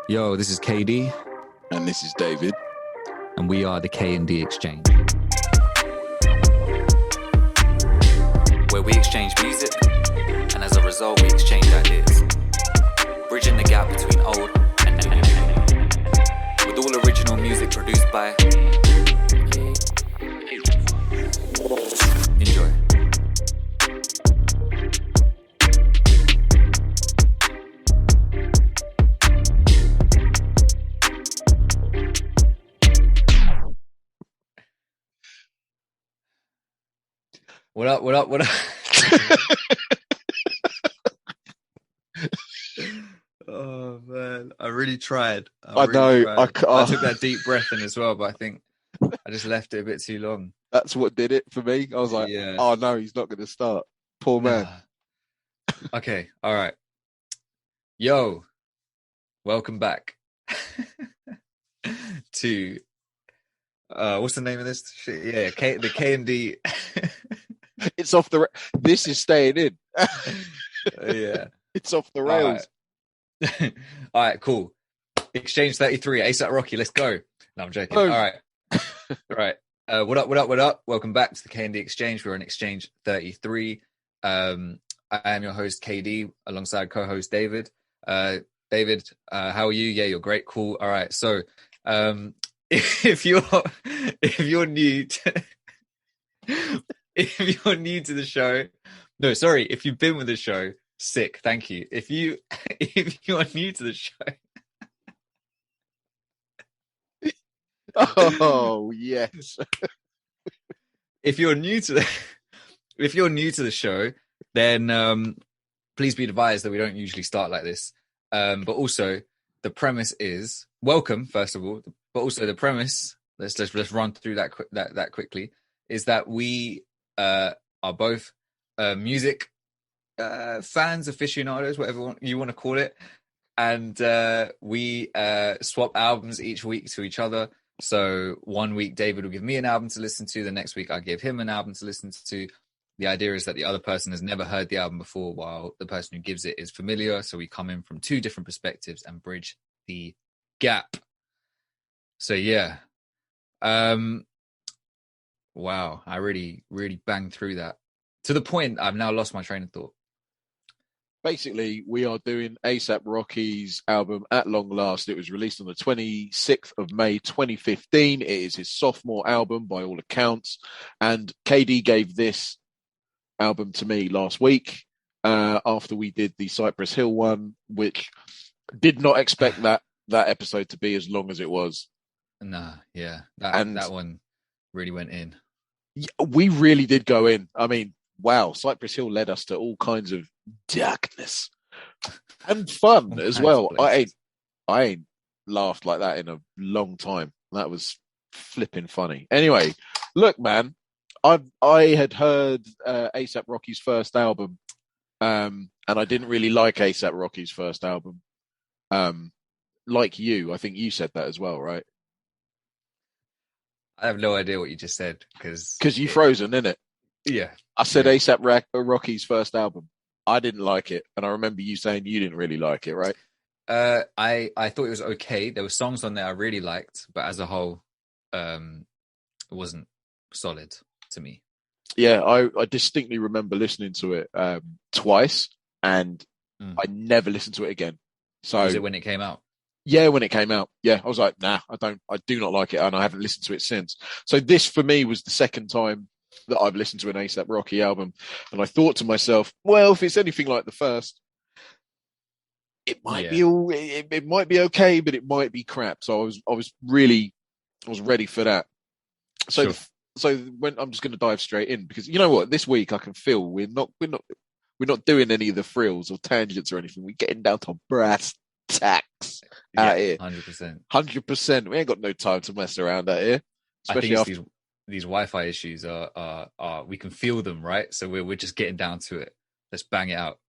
Yo, this is KD, And this is David. and we are the K&D Exchange, where we exchange music, and as a result, we exchange ideas, bridging the gap between old and new, with all original music produced by. Enjoy. What up, what up, what up? Oh, man. I really tried. I know. I took that deep breath in as well, but I think I just left it a bit too long. That's what did it for me. I was like, Yeah. oh no, he's not going to start. Poor man. Okay, all right. Yo, welcome back to what's the name of this shit? Yeah, the K&D. It's off the. This is staying in. Yeah, It's off the rails. All right, cool. Exchange 33, A$AP Rocky. Let's go. No, I'm joking. Oh. All right, all right. What up? What up? What up? Welcome back to the K&D Exchange. We're on Exchange 33. I am your host KD, alongside co-host David. David, how are you? Yeah, you're great. Cool. All right. So, if you're new to if you're new to the show, no, sorry, if you've been with the show, sick. Thank you. If you are new to the show, Oh yes. if you're new to the show, then please be advised that we don't usually start like this. But also the premise is welcome, first of all. But also the premise, let's run through that quickly, is that we are both music fans, aficionados, whatever you want to call it, and we swap albums each week to each other. So one week David will give me an album to listen to, the next week I give him an album to listen to. The idea is that the other person has never heard the album before, while the person who gives it is familiar. So we come in from two different perspectives and bridge the gap. So yeah. Wow, I really, really banged through that. To the point I've now lost my train of thought. Basically, we are doing A$AP Rocky's album At.Long.Last. It was released on the 26th of May 2015. It is his sophomore album by all accounts. And KD gave this album to me last week after we did the Cypress Hill one, which did not expect that episode to be as long as it was. Nah, yeah, that one really went in. We really did go in. I mean, wow, Cypress Hill led us to all kinds of darkness and fun as well. I ain't laughed like that in a long time. That was flipping funny. Anyway, look, man, I had heard A$AP Rocky's first album, and I didn't really like A$AP Rocky's first album. Like you, I think you said that as well, right? I have no idea what you just said because you frozen, innit? Yeah, I said A$AP Rocky's first album. I didn't like it, and I remember you saying you didn't really like it, right? I thought it was okay. There were songs on there I really liked, but as a whole, it wasn't solid to me. Yeah, I distinctly remember listening to it twice, and I never listened to it again. So was it when it came out? Yeah, when it came out. Yeah, I was like, nah, I do not like it, and I haven't listened to it since. So this, for me, was the second time that I've listened to an A$AP Rocky album, and I thought to myself, well, if it's anything like the first, it might be it might be okay, but it might be crap. So I was ready for that. So Sure. So when I'm just going to dive straight in, because you know what, this week I can feel we're not doing any of the frills or tangents or anything. We're getting down to brass tacks out here. 100%. We ain't got no time to mess around out here. Especially I think these Wi-Fi issues are we can feel them, right? So we're just getting down to it. Let's bang it out.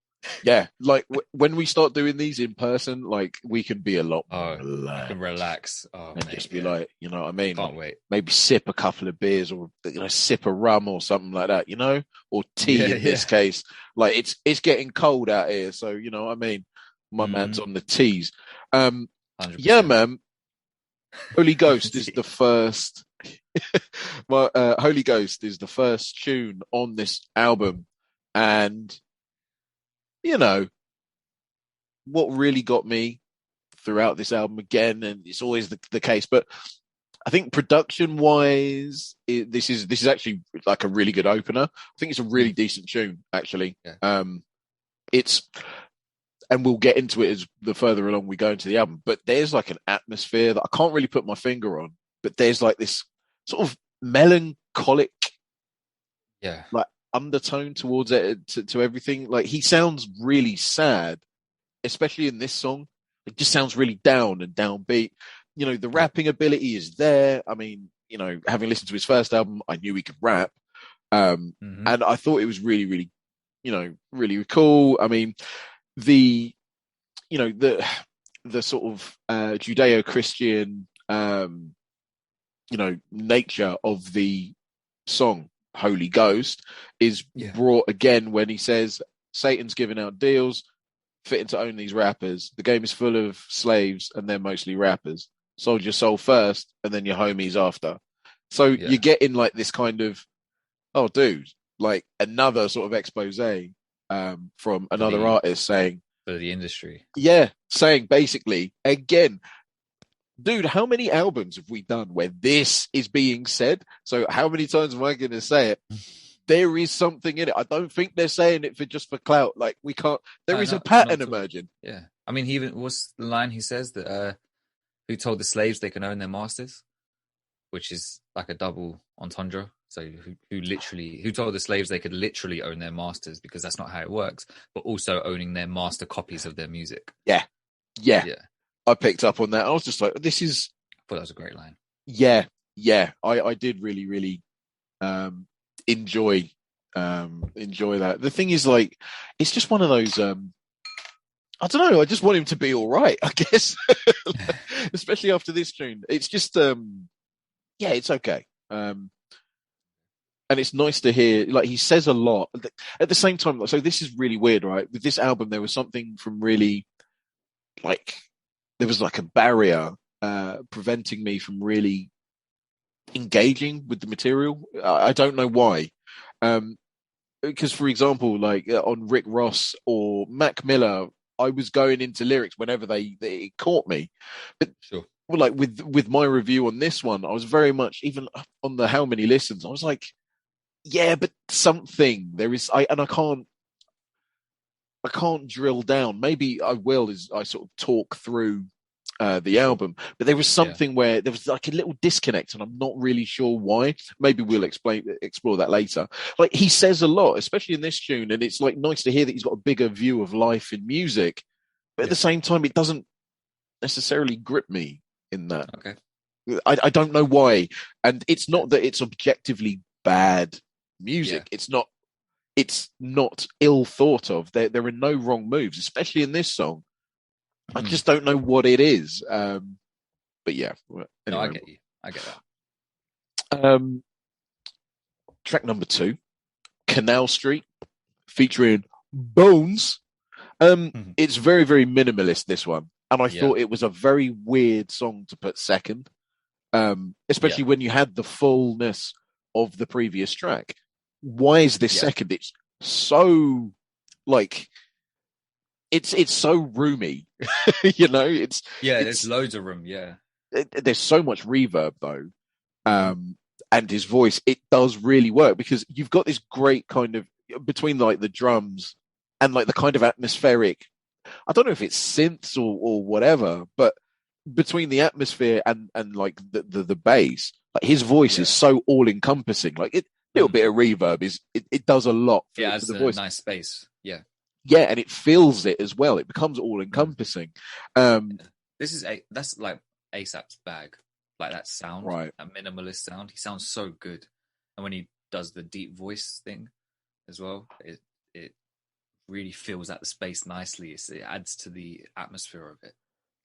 Yeah, like when we start doing these in person, like we can be a lot more relaxed. Can relax. And just be like, you know what I mean? Can't wait. Maybe sip a couple of beers, or sip a rum or something like that, or tea in this case. Like it's getting cold out here, so you know what I mean. My man's on the teas. 100%. Yeah, man. Holy Ghost is the first. Well, Holy Ghost is the first tune on this album, and you know what really got me throughout this album again, and it's always the case, but I think production wise, this is actually like a really good opener. I think it's a really decent tune, actually. Yeah. It's, and we'll get into it as the further along we go into the album, but there's like an atmosphere that I can't really put my finger on, but there's like this sort of melancholic, like undertone towards it, to everything. Like he sounds really sad, especially in this song. It just sounds really down and downbeat. You know, the rapping ability is there. I mean, you know, having listened to his first album, I knew he could rap. And I thought it was really, really, you know, really cool. I mean, the sort of Judeo-Christian, you know, nature of the song Holy Ghost is brought again when he says, Satan's giving out deals, fitting to own these rappers. The game is full of slaves and they're mostly rappers. Sold your soul first and then your homies after. So you're getting like this kind of, oh, dude, like another sort of expose from another artist saying, for the industry. Yeah, saying basically, again, dude, how many albums have we done where this is being said? So how many times am I going to say it? There is something in it. I don't think they're saying it just for clout. Like we can't. There is a pattern emerging. Yeah, I mean, he even what's the line he says that who told the slaves they can own their masters, which is like a double entendre. So who told the slaves they could literally own their masters, because that's not how it works, but also owning their master copies of their music. Yeah. I picked up on that. I was just like, this is. I thought that was a great line. Yeah. I did really, really enjoy that. The thing is, like, it's just one of those. I don't know. I just want him to be all right, I guess. Especially after this tune, it's just it's okay. And it's nice to hear, like, he says a lot at the same time. So this is really weird, right? With this album, there was something from really, like, there was like a barrier preventing me from really engaging with the material. I don't know why. Because, for example, like on Rick Ross or Mac Miller, I was going into lyrics whenever they caught me. But like with my review on this one, I was very much, even on the how many listens, I was like, yeah, but something there is. I can't drill down. Maybe I will as I sort of talk through the album, but there was something where there was like a little disconnect, and I'm not really sure why. Maybe we'll explore that later. Like, he says a lot, especially in this tune, and it's like nice to hear that he's got a bigger view of life in music, but at the same time, it doesn't necessarily grip me in that. Okay. I don't know why, and it's not that it's objectively bad music. It's not ill thought of. There are no wrong moves, especially in this song. I just don't know what it is. But yeah. Anyway. No, I get you. I get that. Track number 2, Canal Street, featuring Bones. It's very, very minimalist, this one. And I thought it was a very weird song to put second. Especially when you had the fullness of the previous track. Why is this second? It's so, like, it's so roomy, you know. There's loads of room. There's so much reverb though, and his voice, it does really work, because you've got this great kind of between like the drums and like the kind of atmospheric. I don't know if it's synths or whatever, but between the atmosphere and like the bass, like his voice is so all encompassing. Like a little bit of reverb it does a lot for the voice. Nice space. Yeah, and it fills it as well. It becomes all encompassing. That's like ASAP's bag, like that sound, right? That minimalist sound. He sounds so good, and when he does the deep voice thing as well, it really fills out the space nicely. It adds to the atmosphere of it,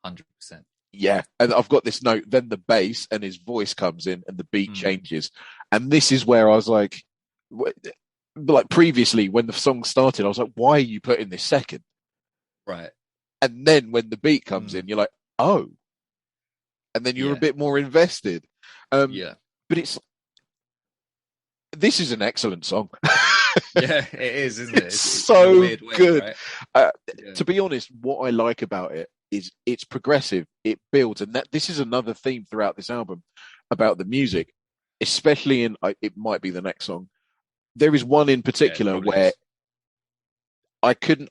100%. Yeah, and I've got this note. Then the bass and his voice comes in, and the beat changes. And this is where I was like previously when the song started, I was like, "Why are you putting this second?" Right. And then when the beat comes in, you're like, "Oh, and then you're a bit more invested. Yeah. But this is an excellent song. Yeah, it is, isn't it? It's so weird way, good. right? To be honest, what I like about it is it's progressive. It builds, and this is another theme throughout this album about the music, especially in it might be the next song. There is one in particular where I could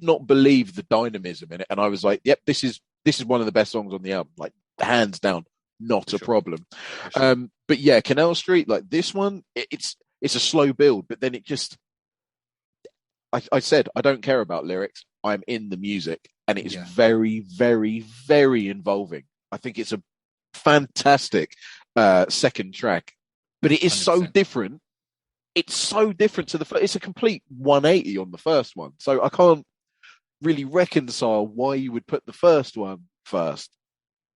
not believe the dynamism in it, and I was like, "Yep, this is one of the best songs on the album, like hands down, not a problem." Sure. But yeah, Canal Street, like this one, it's a slow build, but then it just. I said I don't care about lyrics. I'm in the music, and it is very, very, very involving. I think it's a fantastic second track, but it is 100%. So different. It's so different to the first. It's a complete 180 on the first one. So I can't really reconcile why you would put the first one first,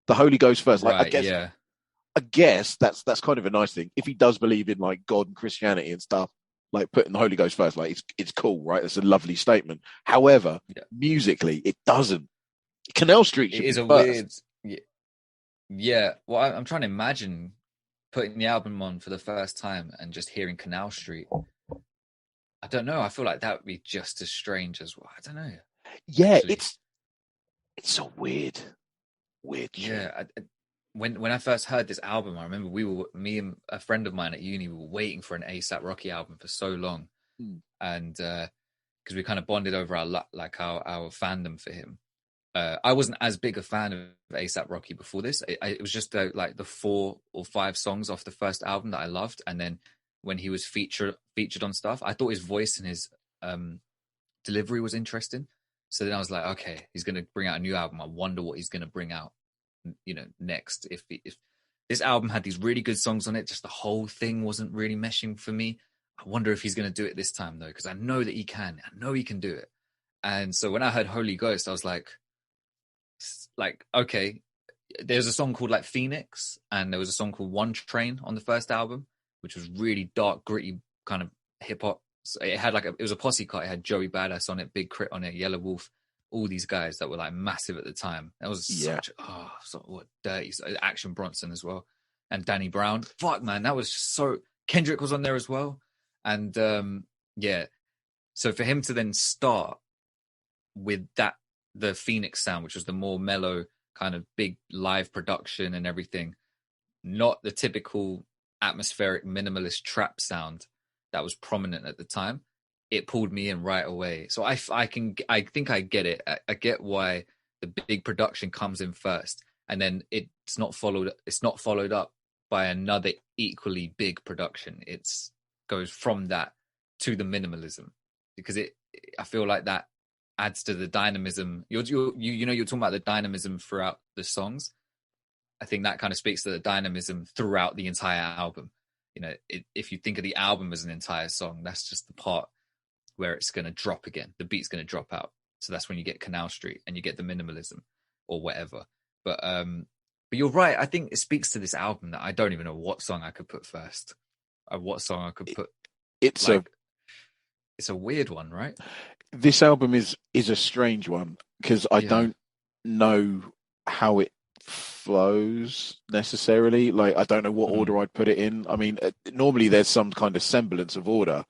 the Holy Ghost first. Like, right, I guess that's kind of a nice thing. If he does believe in like God and Christianity and stuff, like putting the Holy Ghost first, like it's cool, right? It's a lovely statement. However, musically, it doesn't. Canal Street should be first. Weird. Yeah. Well, I'm trying to imagine putting the album on for the first time and just hearing Canal Street. I don't know. I feel like that would be just as strange as well. I don't know. Yeah, actually. It's a weird. Yeah. When I first heard this album, I remember me and a friend of mine at uni were waiting for an A$AP Rocky album for so long, and because we kind of bonded over our fandom for him. I wasn't as big a fan of A$AP Rocky before this. It was just like the 4 or 5 songs off the first album that I loved, and then when he was featured on stuff, I thought his voice and his delivery was interesting. So then I was like, okay, he's going to bring out a new album. I wonder what he's going to bring out, next. If this album had these really good songs on it, just the whole thing wasn't really meshing for me. I wonder if he's going to do it this time though, because I know that he can. I know he can do it. And so when I heard Holy Ghost, I was like, okay, there's a song called like Phoenix, and there was a song called One Train on the first album, which was really dark, gritty kind of hip hop. So it had it was a posse cut. It had Joey Badass on it, Big Crit on it, Yellow Wolf, all these guys that were like massive at the time. That was dirty. Action Bronson as well, and Danny Brown. Fuck man, that was so. Kendrick was on there as well, and so for him to then start with the Phoenix sound, which was the more mellow kind of big live production and everything, not the typical atmospheric minimalist trap sound that was prominent at the time, it pulled me in right away. So I think I get it. I get why the big production comes in first, and then it's not followed up by another equally big production. It's goes from that to the minimalism, because I feel like that adds to the dynamism. You're talking about the dynamism throughout the songs. I think that kind of speaks to the dynamism throughout the entire album. If you think of the album as an entire song, that's just the part where it's going to drop again. The beat's going to drop out. So that's when you get Canal Street and you get the minimalism or whatever. But you're right. I think it speaks to this album that I don't even know what song I could put first. What song I could put. It's a weird one, right? This album is a strange one, because I don't know how it flows necessarily. Like, I don't know what order I'd put it in. I mean, normally there's some kind of semblance of order,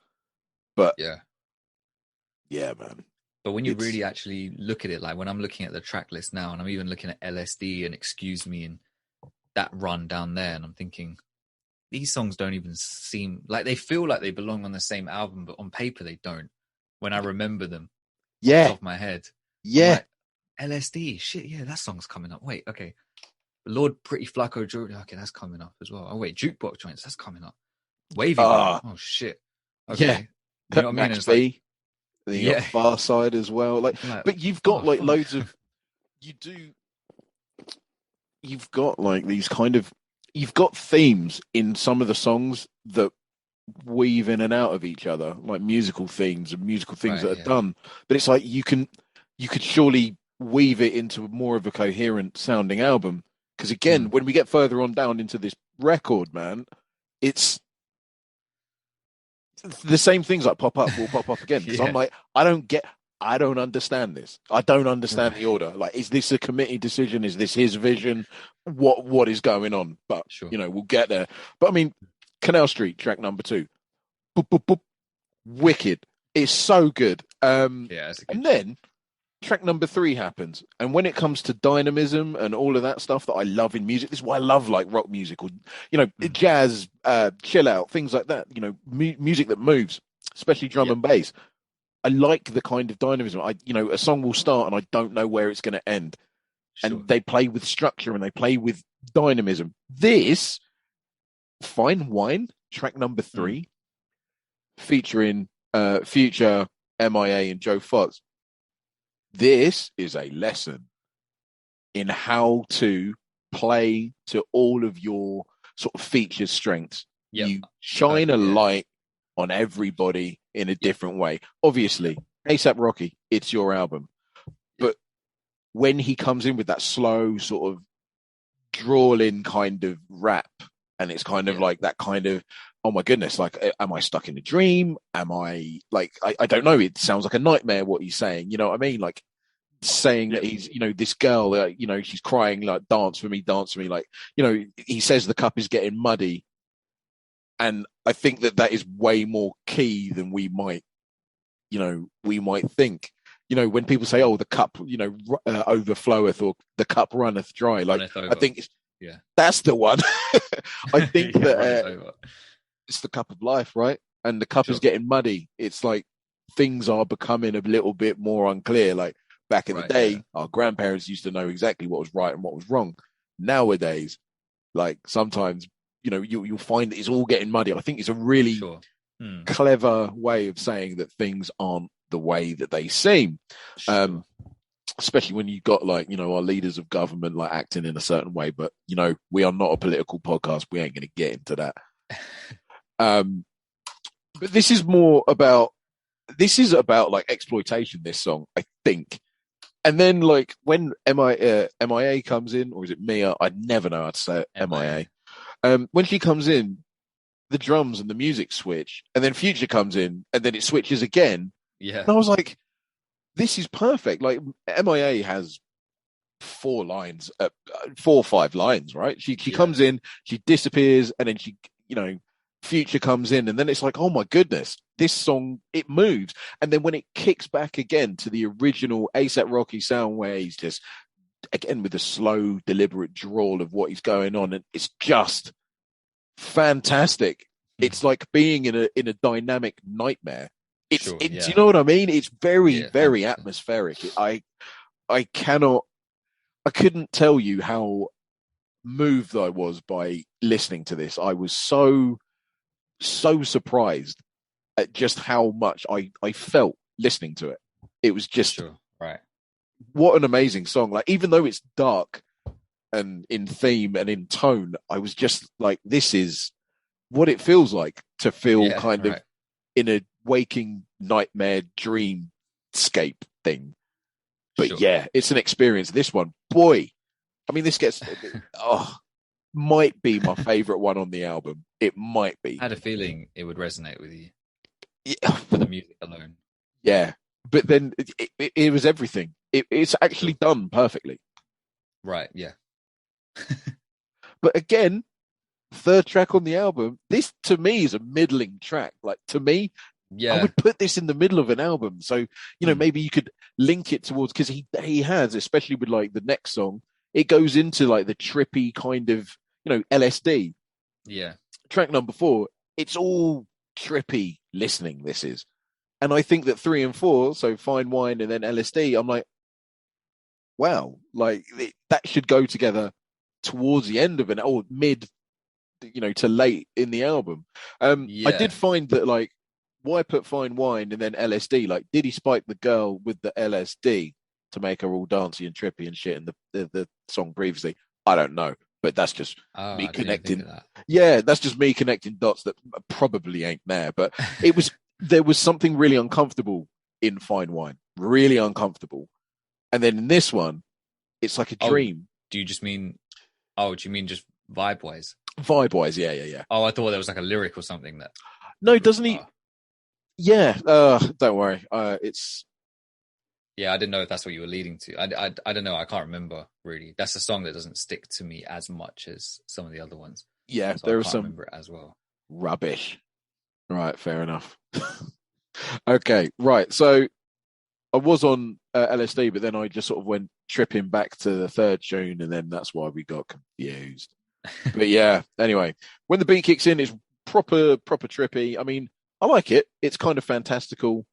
but yeah, man. But when you really actually look at it, like when I'm looking at the track list now, and I'm even looking at LSD and Excuse Me and that run down there, and I'm thinking, these songs don't even seem like they feel like they belong on the same album, but on paper they don't. When I remember them, off the top of my head, like, LSD, shit, yeah, that song's coming up. Wait, okay, Lord Pretty Flacco Jordan, okay, that's coming up as well. Oh wait, Jukebox Joints, that's coming up. Wavy, oh shit, okay, you know what I mean? It's like, the Far Side as well. Like, but you've got loads of, you've got like these kind of, you've got themes in some of the songs that weave in and out of each other, like musical themes and musical things that are done. But it's like you could surely weave it into more of a coherent sounding album. Because again, when we get further on down into this record, man, it's the same things like pop up will pop up again. Because I'm like, I don't get I don't understand this. I don't understand the order. Like, is this a committee decision? Is this his vision? What is going on? But Sure. we'll get there. But I mean, Canal Street, track number 2. Boop, boop, boop. Wicked. It's so good. Yeah, it's a good And then track number 3 happens. And when it comes to dynamism and all of that stuff that I love in music, this is why I love like rock music or, jazz, chill out, things like that, music that moves, especially drum and bass. I like the kind of dynamism. A song will start and I don't know where it's going to end. Sure. And they play with structure and they play with dynamism. This, Fine Wine, track number 3, featuring Future, MIA, and Joe Fox. This is a lesson in how to play to all of your sort of feature strengths. Yep. You shine a light on everybody in a different way. Obviously, A$AP Rocky, it's your album. But when he comes in with that slow sort of drawl-in kind of rap, and it's kind of like that kind of, oh my goodness, like, am I stuck in a dream? Am I like, I don't know. It sounds like a nightmare what he's saying. You know what I mean? Like saying that he's, this girl, she's crying, like, dance for me. Like, he says the cup is getting muddy. And I think that is way more key than we might think. When people say, "Oh, the cup, overfloweth," or "the cup runneth dry," like I think that's the one. I think that it's the cup of life, right? And the cup is getting muddy. It's like things are becoming a little bit more unclear. Like back in the day, our grandparents used to know exactly what was right and what was wrong. Nowadays, like sometimes, you'll find that it's all getting muddy. I think it's a really clever way of saying that things aren't the way that they seem. Especially when you've got like, our leaders of government like acting in a certain way, but we are not a political podcast. We ain't going to get into that. But this is about like exploitation, this song, I think. And then like when MIA comes in, or is it Mia? I never know how to say it. MIA. When she comes in, the drums and the music switch, and then Future comes in, and then it switches again. Yeah. And I was like, this is perfect. Like MIA has 4 or 5 lines, right? She comes in, she disappears, and then she, Future comes in, and then it's like, oh my goodness, this song, it moves. And then when it kicks back again to the original A$AP Rocky sound, where he's just, again, with the slow, deliberate drawl of what he's going on, and it's just fantastic. It's like being in a dynamic nightmare. You know what I mean? It's very, very atmospheric. I couldn't tell you how moved I was by listening to this. I was so surprised at just how much I felt listening to it. It was just what an amazing song. Like, even though it's dark and in theme and in tone, I was just like, this is what it feels like to feel kind of in a waking nightmare dreamscape thing. But it's an experience. This one, boy, I mean, this gets might be my favorite one on the album. It might be. I had a feeling it would resonate with you. Yeah. For the music alone. Yeah. But then it was everything. It's actually done perfectly. Right, yeah. But again, 3rd track on the album, this to me is a middling track. Like, to me, I would put this in the middle of an album. So, maybe you could link it towards, because he has, especially with like the next song, it goes into like the trippy kind of, LSD. Yeah. Track number 4, it's all trippy listening, this is. And I think that 3 and 4, so Fine Wine and then LSD, I'm like, wow, like that should go together towards the end of it, or mid, to late in the album. I did find that, like, why put Fine Wine and then LSD? Like, did he spike the girl with the LSD to make her all dancey and trippy and shit in the song previously? I don't know, but that's just me connecting. Yeah, that's just me connecting dots that probably ain't there. But there was something really uncomfortable in Fine Wine, really uncomfortable. And then in this one, it's like a dream. Do you mean just vibe-wise? Vibe-wise, yeah. Oh, I thought there was like a lyric or something that... No, doesn't he? Yeah, don't worry. Yeah, I didn't know if that's what you were leading to. I don't know. I can't remember really. That's a song that doesn't stick to me as much as some of the other ones. Yeah, So I there are can't some remember it as well. rubbish. Right, fair enough. Okay, right. So I was on LSD, but then I just sort of went tripping back to the third tune, and then that's why we got confused. But yeah, anyway, when the beat kicks in, it's proper trippy. I mean, I like it. It's kind of fantastical.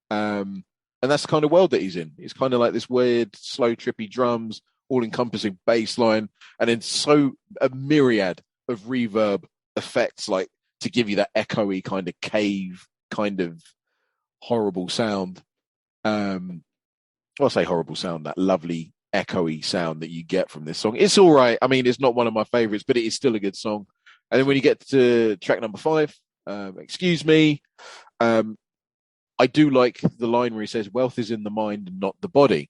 And that's the kind of world that he's in. It's kind of like this weird, slow, trippy drums, all-encompassing bass line, and then so a myriad of reverb effects, like to give you that echoey kind of cave, kind of horrible sound. I'll say horrible sound, that lovely echoey sound that you get from this song. It's all right. I mean, it's not one of my favorites, but it is still a good song. And then when you get to track number 5, Excuse Me, I do like the line where he says, wealth is in the mind, not the body.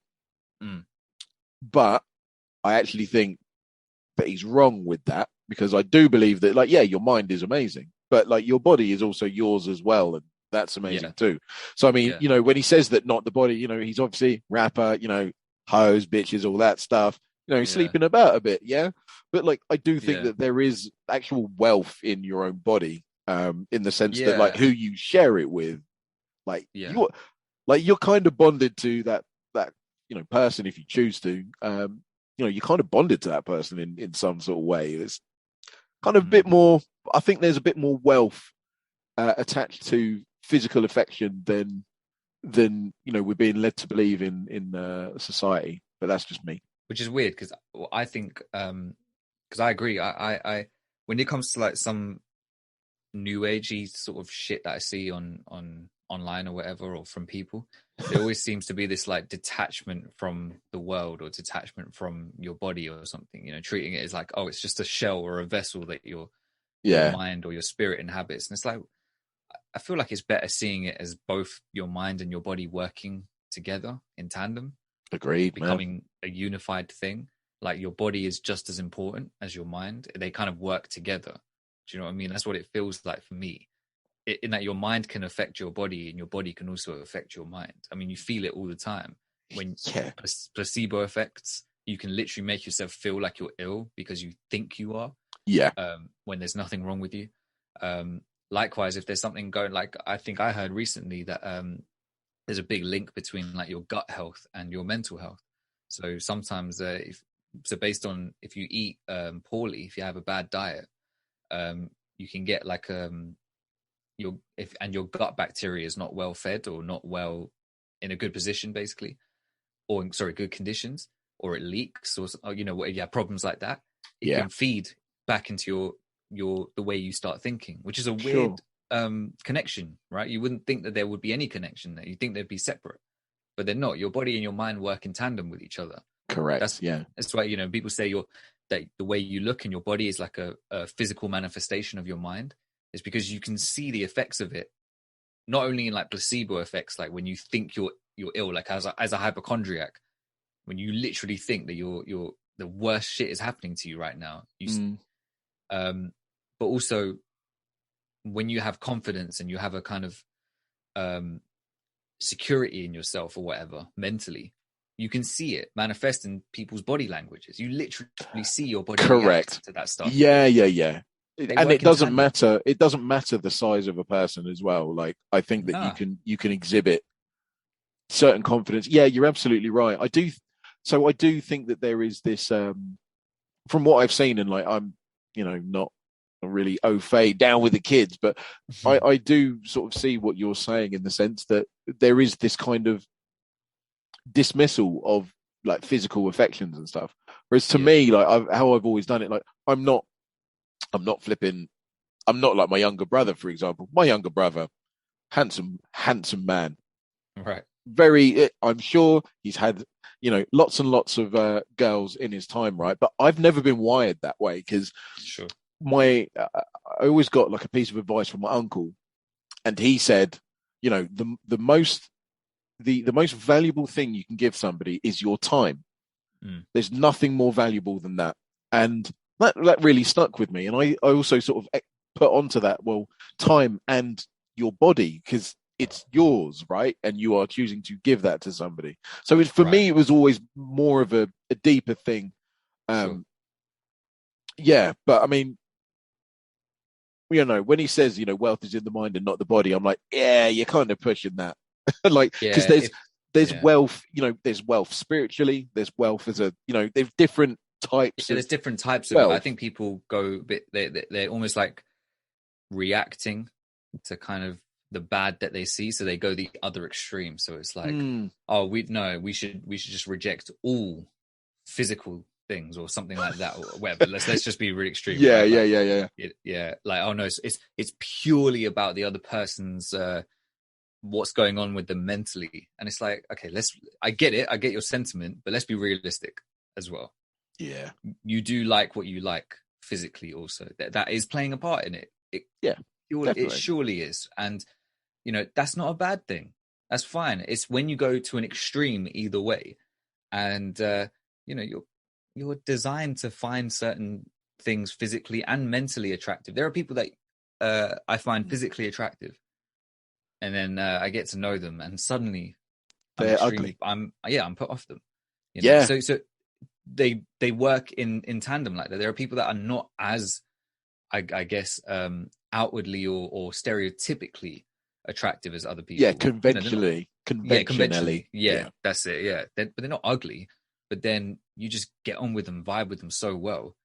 Mm. But I actually think that he's wrong with that, because I do believe that, like, yeah, your mind is amazing, but like your body is also yours as well. And that's amazing too. So, I mean, when he says that, not the body, he's obviously rapper, hoes, bitches, all that stuff, he's sleeping about a bit. Yeah. But like, I do think that there is actual wealth in your own body, in the sense that like who you share it with, like you're kind of bonded to that person if you choose to. You're kind of bonded to that person in some sort of way. It's kind of a bit more. I think there's a bit more wealth attached to physical affection than we're being led to believe in society. But that's just me. Which is weird because I think because I agree. I when it comes to like some new agey sort of shit that I see on online or whatever, or from people, there always seems to be this like detachment from the world or detachment from your body or something, treating it as like, oh, it's just a shell or a vessel that your mind or your spirit inhabits. And it's like, I feel like it's better seeing it as both your mind and your body working together in tandem. Agreed, becoming a unified thing. Like your body is just as important as your mind. They kind of work together. Do you know what I mean? That's what it feels like for me. In that your mind can affect your body and your body can also affect your mind. I mean, you feel it all the time. When placebo effects, you can literally make yourself feel like you're ill because you think you are. Yeah. When there's nothing wrong with you. Likewise, if there's something going, like I think I heard recently that there's a big link between like your gut health and your mental health. So sometimes based on if you eat poorly, if you have a bad diet, you can get like your gut bacteria is not well fed or not well in a good position, basically, or good conditions, or it leaks, or if you have problems like that, it can feed back into your the way you start thinking, which is a weird connection, right? You wouldn't think that there would be any connection there. You think they'd be separate, but they're not. Your body and your mind work in tandem with each other. Correct. That's why people say that the way you look in your body is like a physical manifestation of your mind. It's because you can see the effects of it, not only in like placebo effects, like when you think you're ill, like as a hypochondriac, when you literally think that you're the worst shit is happening to you right now. But also when you have confidence and you have a kind of security in yourself or whatever mentally, you can see it manifest in people's body languages. You literally see your body react to that stuff. Yeah. And it doesn't matter. It doesn't matter the size of a person as well. Like, I think that you can exhibit certain confidence. Yeah, you're absolutely right. I do think that there is this, from what I've seen, and like, I'm, not really au fait down with the kids, but I do sort of see what you're saying in the sense that there is this kind of dismissal of like physical affections and stuff. Whereas to me, like how I've always done it, like I'm not like my younger brother, for example. My younger brother, handsome man. Right. Very, I'm sure he's had, lots and lots of girls in his time, right? But I've never been wired that way because I always got like a piece of advice from my uncle, and he said, the most valuable thing you can give somebody is your time. There's nothing more valuable than that. And that really stuck with me. And I also sort of put onto that, well, time and your body, because it's yours, right? And you are choosing to give that to somebody. So for Right. me, it was always more of a deeper thing. Sure. Yeah, but I mean, when he says, wealth is in the mind and not the body, I'm like, yeah, you're kind of pushing that. Like, because Yeah. there's wealth, there's wealth spiritually, there's wealth as there's different types Yeah, of there's different types of it. I wealth. think people go a bit, they're almost like reacting to kind of the bad that they see, so they go the other extreme. So it's like, oh, we should just reject all physical things or something like that, or whatever. Let's just be really extreme, Yeah, right? Like, yeah. Like, oh no, it's purely about the other person's what's going on with them mentally, and it's like, okay, I get it, I get your sentiment, but let's be realistic as well. Yeah, you do like what you like physically, also that is playing a part in it. It surely is, and that's not a bad thing. That's fine. It's when you go to an extreme either way, and you're designed to find certain things physically and mentally attractive. There are people that I find physically attractive, and then I get to know them, and suddenly they're ugly. I'm put off them. Yeah. So they work in tandem like that. There are people that are not as I guess outwardly or stereotypically attractive as other people. Yeah, conventionally. Yeah, that's it. Yeah, but they're not ugly. But then you just get on with them, vibe with them so well,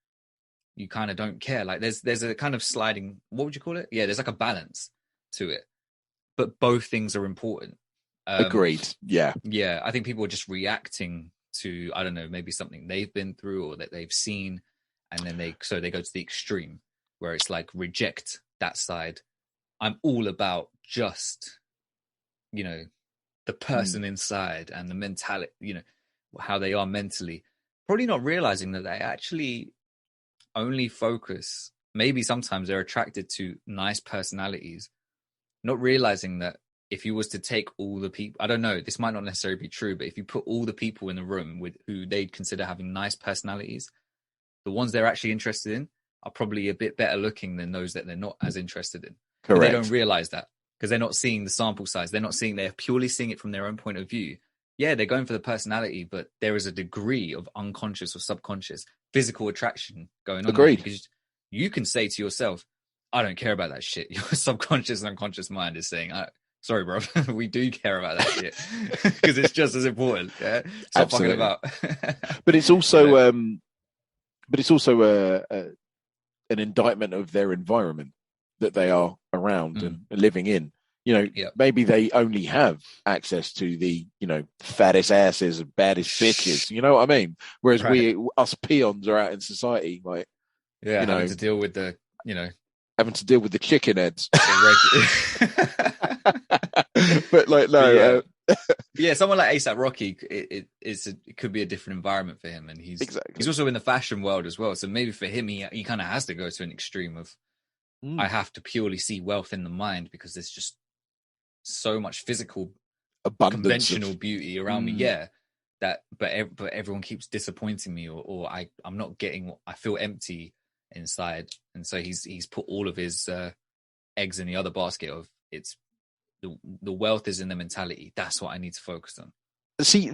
you kind of don't care. Like there's a kind of sliding. What would you call it? Yeah, there's like a balance to it, but both things are important. Agreed. Yeah. Yeah, I think people are just reacting to, I don't know, maybe something they've been through or that they've seen, and then they go to the extreme where it's like, reject that side. I'm all about just, the person inside and the mentality, how they are mentally, probably not realizing that they actually only focus, maybe sometimes they're attracted to nice personalities, not realizing that if you was to take all the people, I don't know, this might not necessarily be true, but if you put all the people in the room with who they'd consider having nice personalities, the ones they're actually interested in are probably a bit better looking than those that they're not as interested in. Correct. But they don't realize that because they're not seeing the sample size. They're purely seeing it from their own point of view. Yeah, they're going for the personality, but there is a degree of unconscious or subconscious physical attraction going on. Agreed. Because you can say to yourself, I don't care about that shit. Your subconscious and unconscious mind is saying, sorry, bro, we do care about that shit because it's just as important. Yeah, stop fucking about. But it's also, an indictment of their environment that they are around and living in. Maybe they only have access to the, fattest asses and baddest bitches. You know what I mean? Whereas us peons are out in society, like, having to deal with the, having to deal with the chicken heads. But like, no. Someone like A$AP Rocky, it could be a different environment for him, and he's also in the fashion world as well. So maybe for him, he kind of has to go to an extreme of, I have to purely see wealth in the mind because there's just so much physical abundance, conventional beauty around me. Yeah, but everyone keeps disappointing me, or I'm not getting. I feel empty inside, and so he's put all of his eggs in the other basket of it's. The wealth is in the mentality. That's what I need to focus on. See,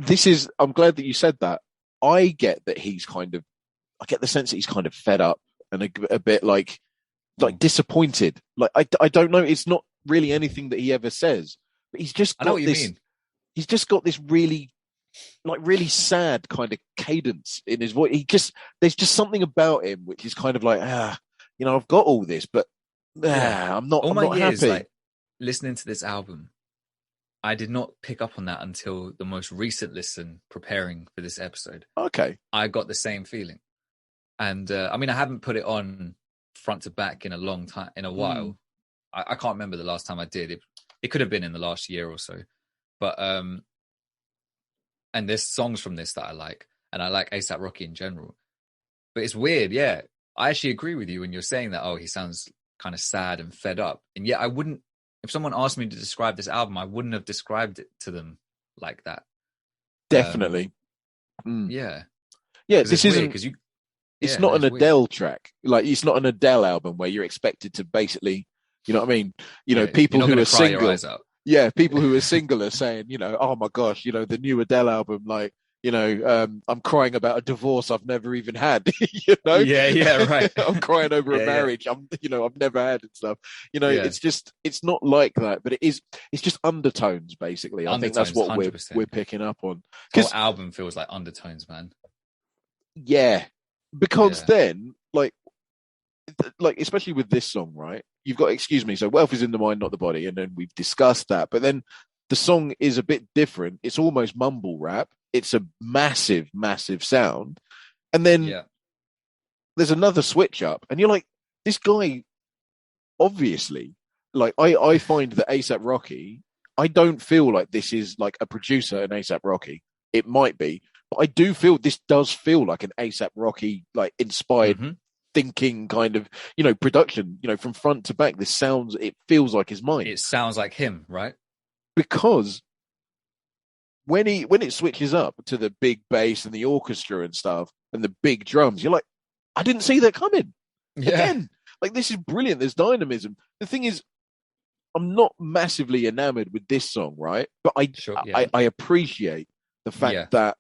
I'm glad that you said that. I get that I get the sense that he's kind of fed up and a bit like disappointed. Like, I don't know. It's not really anything that he ever says, but he's just got I know what you mean. He's just got this really sad kind of cadence in his voice. There's just something about him, which is kind of like, I've got all this, but I'm not happy. Like, listening to this album, I did not pick up on that until the most recent listen preparing for this episode. Okay. I got the same feeling. And I haven't put it on front to back in a long time, in a while. I can't remember the last time I did. It could have been in the last year or so. But, and there's songs from this that I like, and I like A$AP Rocky in general. But it's weird, yeah. I actually agree with you when you're saying that, he sounds kind of sad and fed up. And yet I wouldn't, if someone asked me to describe this album, I wouldn't have described it to them like that. Definitely. Yeah. Yeah, this isn't because it's not an Adele track. Like, it's not an Adele album where you're expected to basically, you know what I mean? People who are single. Yeah, people who are single are saying, oh my gosh, the new Adele album, like, I'm crying about a divorce I've never even had, Yeah, yeah, right. I'm crying over a Yeah, yeah, marriage I've never had and stuff. yeah. It's not like that, but it's just undertones, basically. I think that's Undertones, what we're 100%. we're picking up on. Whole Because album feels like undertones, man. yeah, because Yeah, then like especially with this song, right? You've got excuse me, so wealth is in the mind, not the body, and then we've discussed that. But then the song is a bit different. It's almost mumble rap. It's a massive, massive sound. And then yeah, there's another switch up, and you're like, this guy obviously, like I find that ASAP Rocky, I don't feel like this is like a producer in ASAP Rocky. It might be, but I do feel this does feel like an ASAP Rocky like inspired hmm thinking kind of production, from front to back. It feels like his mind, it sounds like him, right? because when it switches up to the big bass and the orchestra and stuff and the big drums, you're like, I didn't see that coming. Yeah, Again, like, this is brilliant. There's dynamism. The thing is, I'm not massively enamored with this song, right? But I sure, yeah, I appreciate the fact yeah, that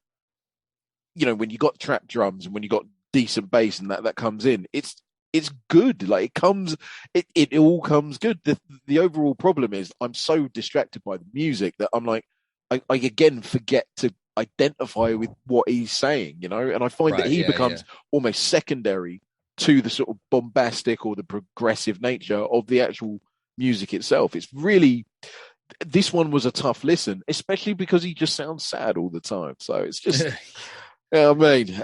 when you got trap drums and when you got decent bass and that comes in, it's good. Like, it all comes good. The overall problem is I'm so distracted by the music that I'm like, I again forget to identify with what he's saying, and I find that right, he yeah, yeah. becomes almost secondary to the sort of bombastic or the progressive nature of the actual music itself. It's really, this one was a tough listen, especially because he just sounds sad all the time. So it's just, yeah, I mean,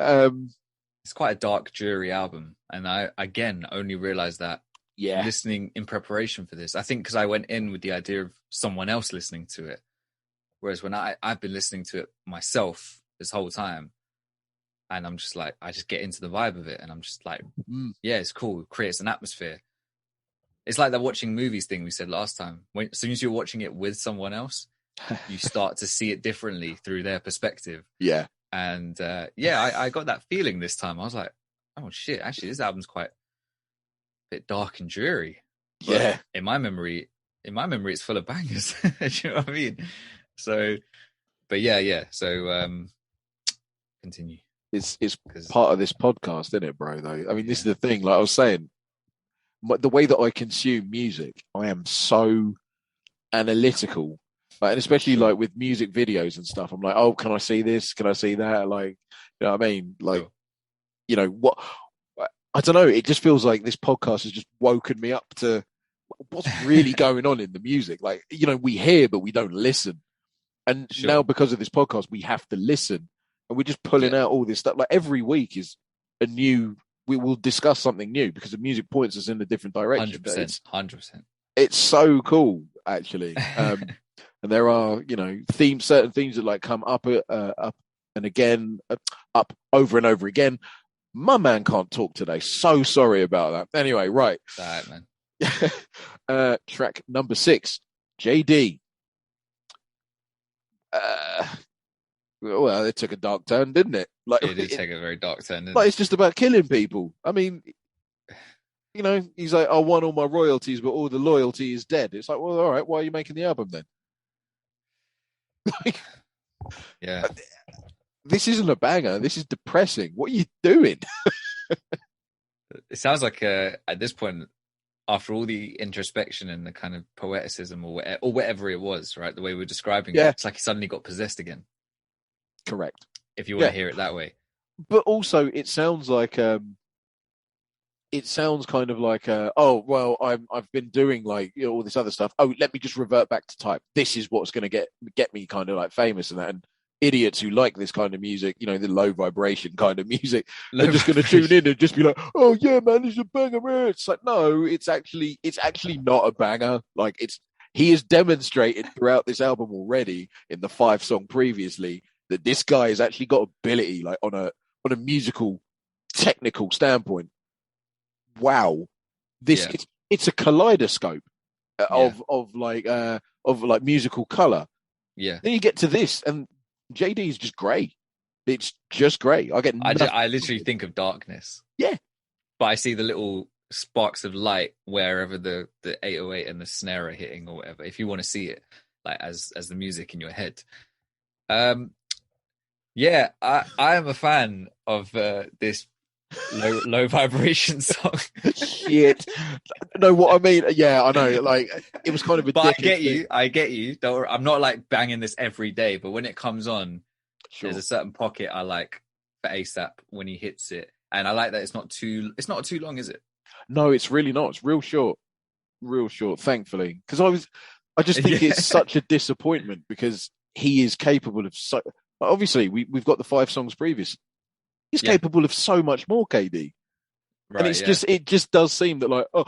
It's quite a dark, dreary album, and I again only realized that yeah, listening in preparation for this. I think because I went in with the idea of someone else listening to it, whereas when I've been listening to it myself this whole time, and I'm just like, I just get into the vibe of it, and I'm just like, mm. yeah, it's cool. It creates an atmosphere. It's like the watching movies thing we said last time. As soon as you're watching it with someone else, you start to see it differently through their perspective. Yeah, And yeah, I got that feeling this time. I was like, oh shit, actually, this album's quite a bit dark and dreary. But yeah. in my memory, it's full of bangers. Do you know what I mean? So, but yeah, yeah. So continue It's because part of this podcast, isn't it, bro? Though, I mean, this is yeah, the thing. Like I was saying, the way that I consume music, I am so analytical, like, and especially sure, like with music videos and stuff. I'm like, oh, can I see this? Can I see that? Like, you know what I mean? Like, sure. what? I don't know. It just feels like this podcast has just woken me up to what's really going on in the music. Like, we hear, but we don't listen. And now, Sure. because of this podcast, we have to listen, and we're just pulling Yeah, out all this stuff. Like, every week is a new. We will discuss something new because the music points us in a different direction. 100%, 100%. It's so cool, actually. And there are, certain themes that like come up and again, up over and over again. My man can't talk today. So sorry about that. Anyway, right. It's all right, man. Track number 6, JD. Uh, well, it took a dark turn, didn't it? Like, It did take a very dark turn, didn't like, it? it's just about killing people. I mean, he's like, I won all my royalties, but all the loyalty is dead. It's like, well, all right, why are you making the album then? Like, Yeah. this isn't a banger. This is depressing. What are you doing? It sounds like at this point, after all the introspection and the kind of poeticism or whatever it was, right? The way we're describing it, Yeah, it's like he suddenly got possessed again, correct. if you want Yeah, to hear it that way. but also it sounds like kind of like oh well, I've been doing like all this other stuff. Oh, let me just revert back to type. This is what's going to get me kind of like famous and that. And idiots who like this kind of music, the low vibration kind of music, are Low just going to tune vibration. in and just be like, oh yeah, man, it's a banger. It's like, no, it's actually not a banger. Like, he has demonstrated throughout this album already in the 5 song previously that this guy has actually got ability, like on a musical technical standpoint. Wow, this Yeah, it's a kaleidoscope yeah, of like musical color. yeah. Then you get to this, and JD is just great. It's just great. I get nothing I from literally it. think of darkness, Yeah, but I see the little sparks of light wherever the 808 and the snare are hitting or whatever. If you want to see it, like as the music in your head. Yeah, I am a fan of this low vibration song. Shit. Know what I mean? Yeah, I know. Like, it was kind of a But dickhead I get you. Don't worry, I'm not like banging this every day, but when it comes on, Sure. there's a certain pocket I like for ASAP when he hits it, and I like that it's not too long, is it? No, it's really not. It's real short. Thankfully, because I just think Yeah. it's such a disappointment because he is capable of so. Obviously, we've got the 5 songs previous. He's capable of so much more, KD. And Right, it just does seem that like, I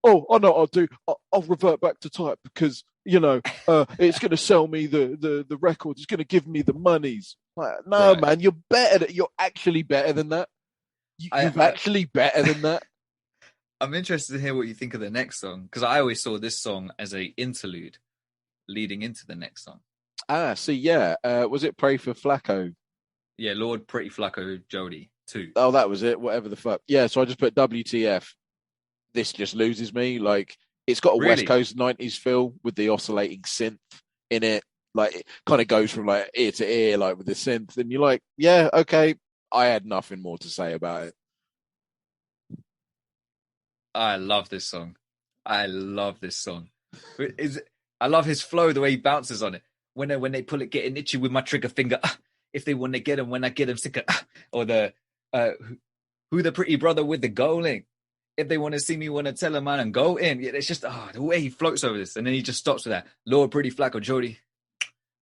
know what I'll do. I'll revert back to type because it's going to sell me the record. It's going to give me the monies. Like, no, right. man, you're better. You're actually better than that. You're actually better than that. I'm interested to hear what you think of the next song because I always saw this song as a interlude leading into the next song. See, yeah. Was it Pray for Flacco? Yeah, Lord Pretty Flacco Jody 2. Oh, that was it. Whatever the fuck. Yeah, so I just put WTF. This just loses me. Like, it's got a West Coast 90s feel with the oscillating synth in it. Like, it kind of goes from like ear to ear, like with the synth. And you're like, yeah, okay. I had nothing more to say about it. I love this song. I love his flow, the way he bounces on it. When they pull it, getting itchy with my trigger finger. If they want to get him, when I get him sicker. Or the who the pretty brother with the goaling. If they want to see me, want to tell him, man, and go in. Yeah, it's just the way he floats over this, and then he just stops with that. Lord Pretty Flacco Jody,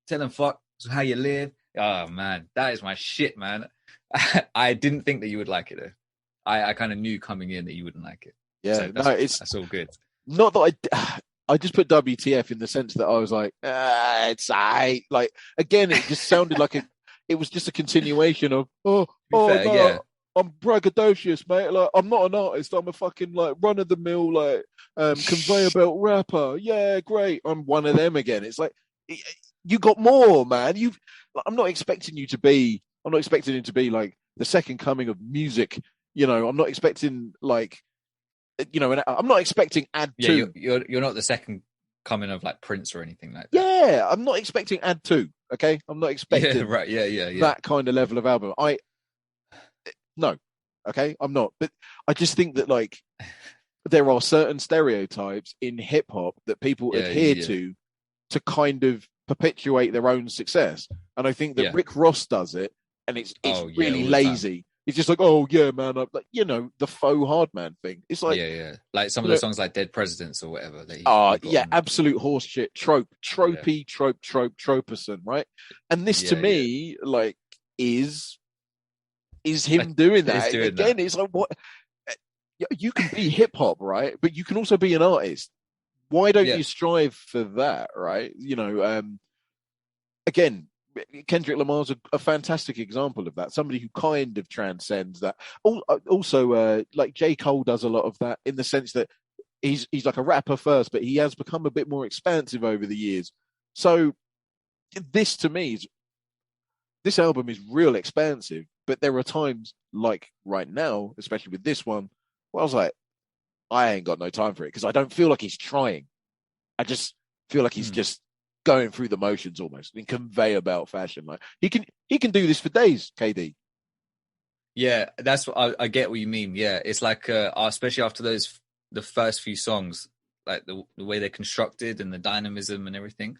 tell him fuck how you live. Oh man, that is my shit, man. I didn't think that you would like it though. I kind of knew coming in that you wouldn't like it. Yeah, so that's all good. Not that I just put WTF in the sense that I was like, it's aight. Like, again, it just sounded like it was just a continuation of, fair, no, yeah. I'm braggadocious, mate. Like, I'm not an artist. I'm a fucking like run of the mill, like conveyor belt rapper. Yeah, great. I'm one of them again. It's like, you got more, man. I'm not expecting him to be like the second coming of music. I'm not expecting like, I'm not expecting Ad 2. You're not the second coming of like Prince or anything like that. Yeah, I'm not expecting Ad 2. Okay, I'm not expecting that kind of level of album. No, okay, I'm not. But I just think that like there are certain stereotypes in hip hop that people adhere to kind of perpetuate their own success. And I think that Rick Ross does it, and it's really lazy. It's just like, oh yeah, man, like the faux hard man thing. It's like like some of the songs like Dead Presidents or whatever. Absolute horse shit, troperson, right? And this to me, like, is him doing that again. It's like, what you can be hip hop, right? But you can also be an artist. Why don't you strive for that, right? Again. Kendrick Lamar's a fantastic example of that. Somebody who kind of transcends that. Also, like J. Cole does a lot of that in the sense that he's like a rapper first, but he has become a bit more expansive over the years. So this to me this album is real expansive, but there are times like right now, especially with this one, where I was like, I ain't got no time for it because I don't feel like he's trying. I just feel like he's just going through the motions almost in conveyor belt fashion. Like he can do this for days, KD. Yeah, that's what I get what you mean. Yeah, it's like especially after the first few songs, like the way they're constructed and the dynamism and everything.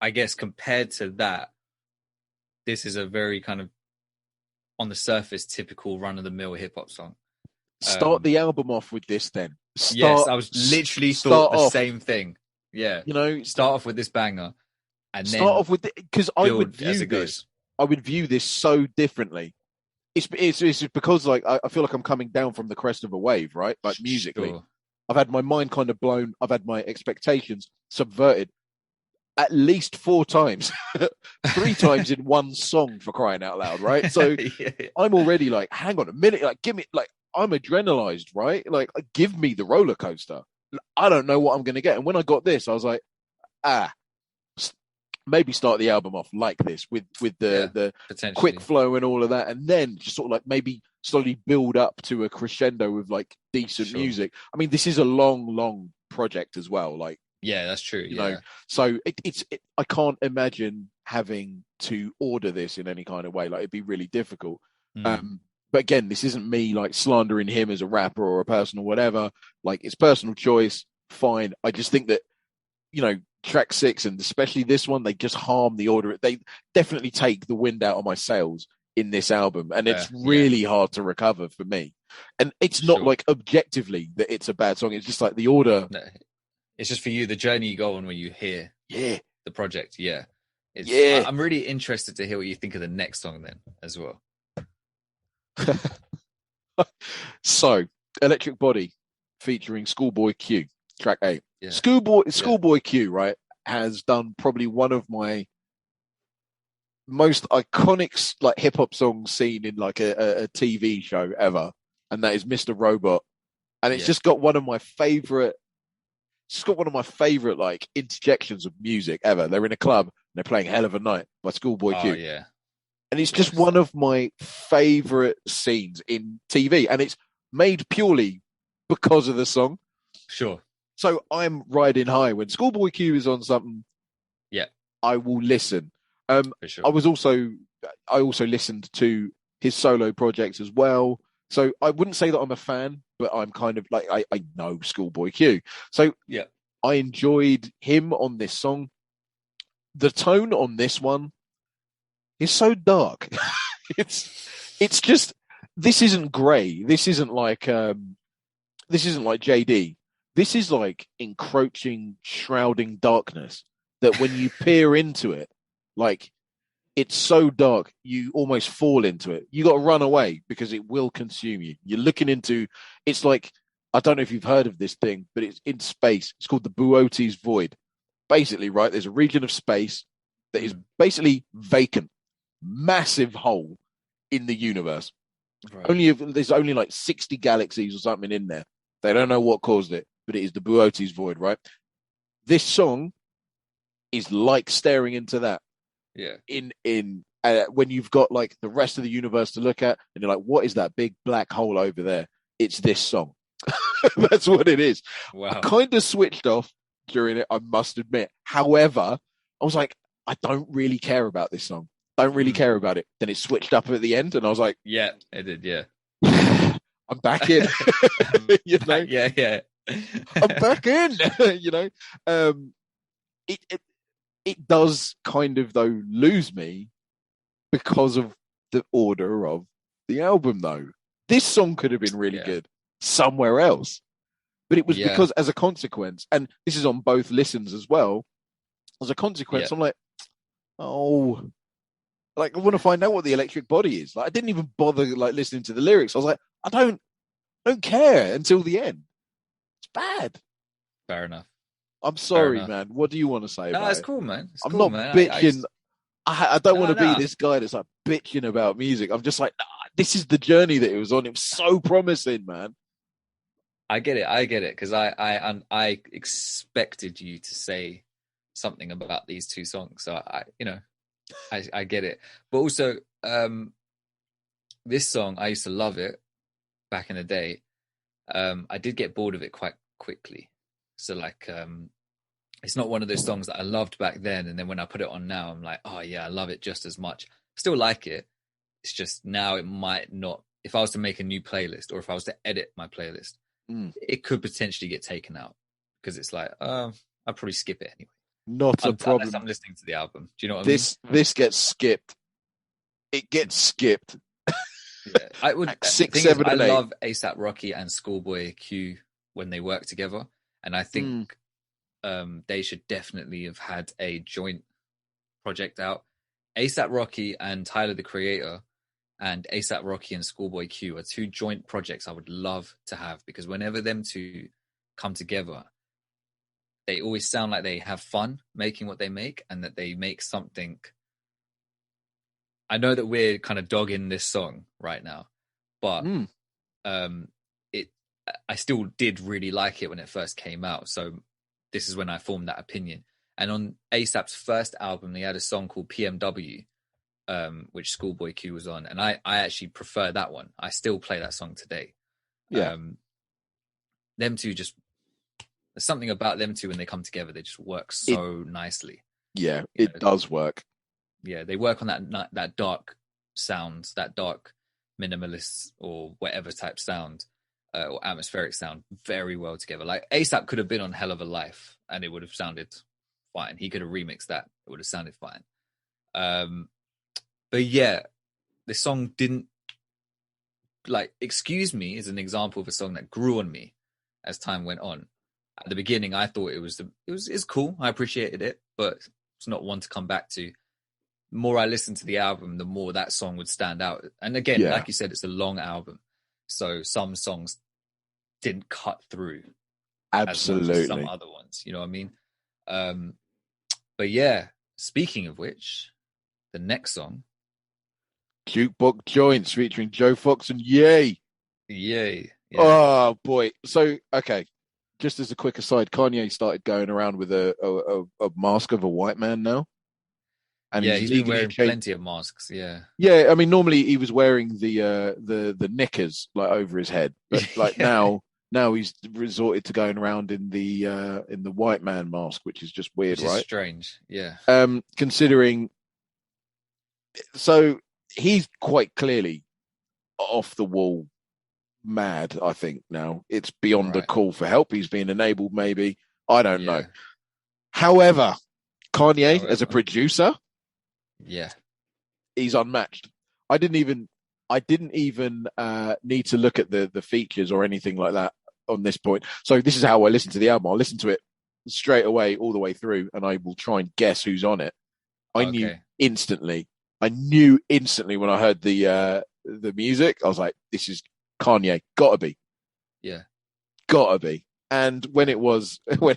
I guess compared to that, this is a very kind of on the surface typical run of the mill hip hop song. Start the album off with this then. Yes, I was literally thought the same thing. Yeah, start off with this banger, and then start off with because I would view this so differently. It's because like I feel like I'm coming down from the crest of a wave, right? Like musically, I've had my mind kind of blown. I've had my expectations subverted at least 4 times, 3 times in one song, for crying out loud, right? So I'm already like, hang on a minute, like give me like I'm adrenalized, right? Like give me the roller coaster. I don't know what I'm going to get. And when I got this, I was like, maybe start the album off like this with the quick flow and all of that. And then just sort of like maybe slowly build up to a crescendo with like decent music. I mean, this is a long project as well. Like Yeah, that's true. You know, Yeah. so I can't imagine having to order this in any kind of way. Like, it'd be really difficult. Mm. But again, this isn't me like slandering him as a rapper or a person or whatever. Like, it's personal choice. Fine. I just think that, you know, track 6 and especially this one, they just harm the order. They definitely take the wind out of my sails in this album, and it's Yeah. really hard to recover for me. And it's not Sure. like objectively that it's a bad song. It's just like the order. No, it's just for you, the journey you go on when you hear Yeah. the project. Yeah. Yeah. I'm really interested to hear what you think of the next song then as well. So, Electric Body featuring Schoolboy Q, track 8. Yeah. Schoolboy Q, right, has done probably one of my most iconic like hip hop songs seen in like a TV show ever, and that is Mr. Robot. And it's just got one of my favorite. It's got one of my favorite like interjections of music ever. They're in a club and they're playing "Hell of a Night" by Schoolboy Q. Oh yeah. And it's just one of my favorite scenes in TV, and it's made purely because of the song. Sure. So I'm riding high when Schoolboy Q is on something. Yeah, I will listen. for sure. I also listened to his solo projects as well. So I wouldn't say that I'm a fan, but I'm kind of like I know Schoolboy Q. So Yeah, I enjoyed him on this song. The tone on this one is so dark. it's just, this isn't grey. This isn't like JD. This is like encroaching, shrouding darkness that when you peer into it, like, it's so dark you almost fall into it. You got to run away because it will consume you. You're looking into, it's like, I don't know if you've heard of this thing, but it's in space. It's called the Boötes Void. Basically, right, there's a region of space that is basically vacant, massive hole in the universe. Right. There's only like 60 galaxies or something in there. They don't know what caused it, but it is the Boötes Void, right? This song is like staring into that. Yeah. When you've got like the rest of the universe to look at, and you're like, what is that big black hole over there? It's this song. That's what it is. Wow. I kind of switched off during it, I must admit. However, I was like, I don't really care about this song. Don't really care about it. Then it switched up at the end, and I was like, yeah, it did. Yeah. I'm back in. You know? Yeah. I'm back in. You know, it does kind of though lose me because of the order of the album. Though this song could have been really good somewhere else, but it was because, as a consequence, and this is on both listens as well. As a consequence, I'm like, oh. Like, I want to find out what the Electric Body is. Like, I didn't even bother like listening to the lyrics. I was like, I don't care until the end. It's bad. Fair enough. I'm sorry, man. What do you want to say about it? No, it's cool, man. I'm not bitching. I don't want to be this guy that's like bitching about music. I'm just like, nah, this is the journey that it was on. It was so promising, man. I get it, because I expected you to say something about these two songs. So I get it. But also, this song, I used to love it back in the day. I did get bored of it quite quickly. So like, it's not one of those songs that I loved back then, and then when I put it on now, I'm like, oh yeah, I love it just as much. Still like it. It's just now it might not. If I was to make a new playlist, or if I was to edit my playlist, it could potentially get taken out, because it's like, I'll probably skip it anyway. Not a problem. Unless I'm listening to the album. Do you know what I mean? This gets skipped. It gets skipped. Yeah. I would. 6, 7, and 8. I love A$AP Rocky and Schoolboy Q when they work together, and I think they should definitely have had a joint project out. A$AP Rocky and Tyler the Creator, and A$AP Rocky and Schoolboy Q are two joint projects I would love to have, because whenever them two come together, they always sound like they have fun making what they make, and that they make something. I know that we're kind of dogging this song right now, but I still did really like it when it first came out. So this is when I formed that opinion. And on A$AP's first album, they had a song called PMW, which Schoolboy Q was on, and I actually prefer that one. I still play that song today. Yeah. Them two There's something about them two when they come together. They just work so nicely. Yeah, it does work. Yeah, they work on that dark sound, that dark minimalist or whatever type sound or atmospheric sound very well together. Like ASAP could have been on Hell of a Life and it would have sounded fine. He could have remixed that. It would have sounded fine. But yeah, the song didn't, like, Excuse Me is an example of a song that grew on me as time went on. At the beginning, I thought it's cool. I appreciated it, but it's not one to come back to. The more I listened to the album, the more that song would stand out. And again, like you said, it's a long album. So some songs didn't cut through absolutely as much as some other ones. You know what I mean? But yeah, speaking of which, the next song, Jukebox Joints featuring Joe Fox and Ye. Yay. Yeah. Oh boy. So okay. Just as a quick aside, Kanye started going around with a mask of a white man now. And he's been wearing plenty of masks. Yeah. Yeah, I mean, normally he was wearing the knickers like over his head, but like now he's resorted to going around in the white man mask, which is just weird, right? Strange. Yeah. Considering, so he's quite clearly off the wall mad. I think now it's beyond a call for help. He's being enabled, maybe. I don't know. However, Kanye as a producer. Yeah, he's unmatched. I didn't even need to look at the features or anything like that on this point. So this is how I listen to the album. I'll listen to it straight away, all the way through, and I will try and guess who's on it. I knew instantly when I heard the music. I was like, "This is Kanye. Gotta be." Yeah, gotta be. And when it was, when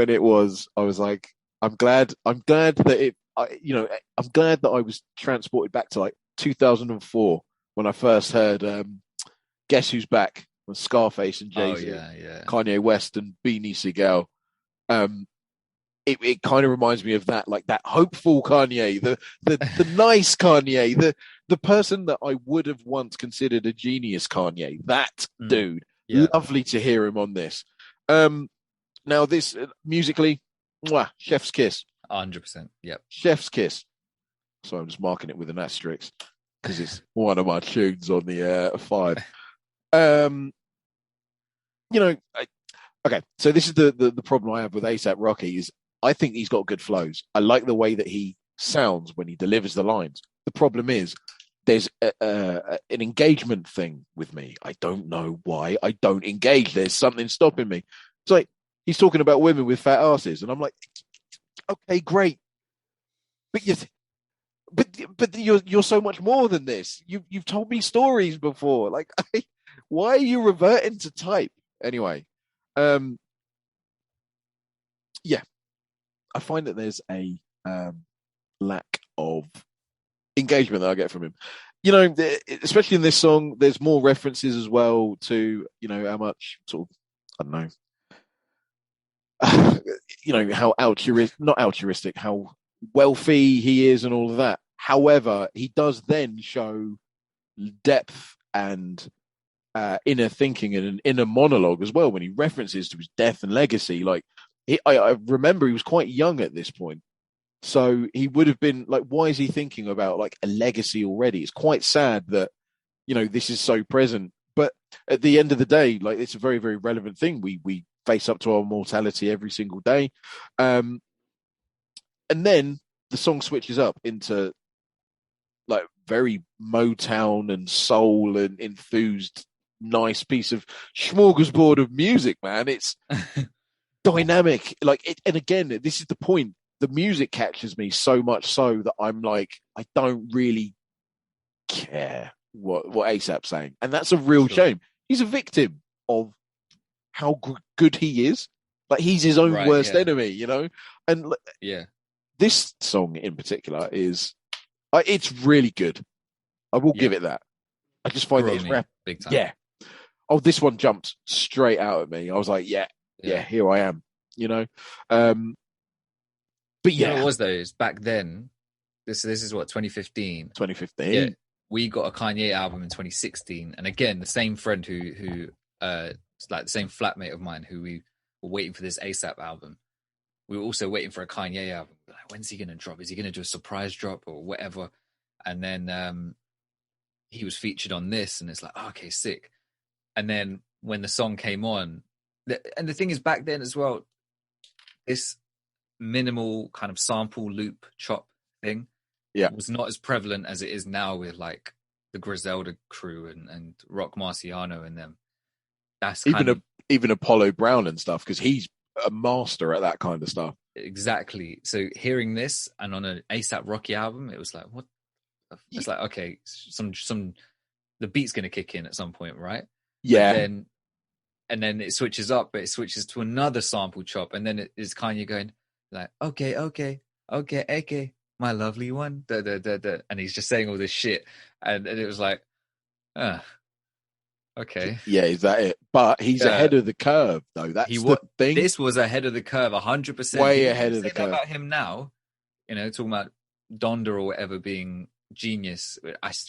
it was, I was like, I'm glad that it. I'm glad that I was transported back to like 2004 when I first heard Guess Who's Back with Scarface and Jay-Z, Kanye West and Beanie Sigel. It kind of reminds me of that, like that hopeful Kanye, the nice Kanye, the person that I would have once considered a genius Kanye. That dude. Yeah. Lovely to hear him on this. Now this musically, chef's kiss. 100%. Yep. Chef's kiss. So I'm just marking it with an asterisk because it's one of my tunes on the 5. Okay. So this is the problem I have with A$AP Rocky is I think he's got good flows. I like the way that he sounds when he delivers the lines. The problem is there's an engagement thing with me. I don't know why I don't engage. There's something stopping me. It's like he's talking about women with fat asses, and I'm like, okay, great, but you're so much more than this. You've told me stories before. Like, why are you reverting to type anyway? Yeah, I find that there's a lack of engagement that I get from him. Especially in this song, there's more references as well to how much sort of, I don't know. How not altruistic, how wealthy he is and all of that. However, he does then show depth and inner thinking and an inner monologue as well when he references to his death and legacy. Like, I remember he was quite young at this point. So he would have been like, why is he thinking about like a legacy already? It's quite sad that, this is so present. But at the end of the day, like, it's a very, very relevant thing. We face up to our mortality every single day. And then the song switches up into like very Motown and soul and enthused, nice piece of smorgasbord of music, man. It's dynamic. Like it, and again, this is the point. The music catches me so much so that I'm like, I don't really care what A$AP's saying. And that's a real shame. He's a victim of how good he is. Like, he's his own worst enemy, And this song in particular is, it's really good. I will give it that. I just find that it's rap. Big time. Yeah. Oh, this one jumped straight out at me. I was like, yeah, here I am, But yeah, what it was though is back then. This is what 2015. 2015. Yeah, we got a Kanye album in 2016, and again, the same friend who like the same flatmate of mine who we were waiting for this ASAP album. We were also waiting for a Kanye album. Like, when's he going to drop? Is he going to do a surprise drop or whatever? And then he was featured on this, and it's like, oh, okay, sick. And then when the song came on, and the thing is, back then as well, this minimal kind of sample loop chop thing was not as prevalent as it is now with like the Griselda crew and Rock Marciano and them. That's even Apollo Brown and stuff, because he's a master at that kind of stuff. Exactly. So hearing this and on an ASAP Rocky album, it was like, what? It's like, okay, the beat's going to kick in at some point, right? Yeah. And then it switches up, but it switches to another sample chop, and then it is Kanye going like, okay, my lovely one, da, da, da, da. And he's just saying all this shit, and it was like, okay, yeah, is that it? But he's ahead of the curve, though. That's the thing. This was ahead of the curve, 100%. Way ahead of the curve. About him now, talking about Donda or whatever being genius,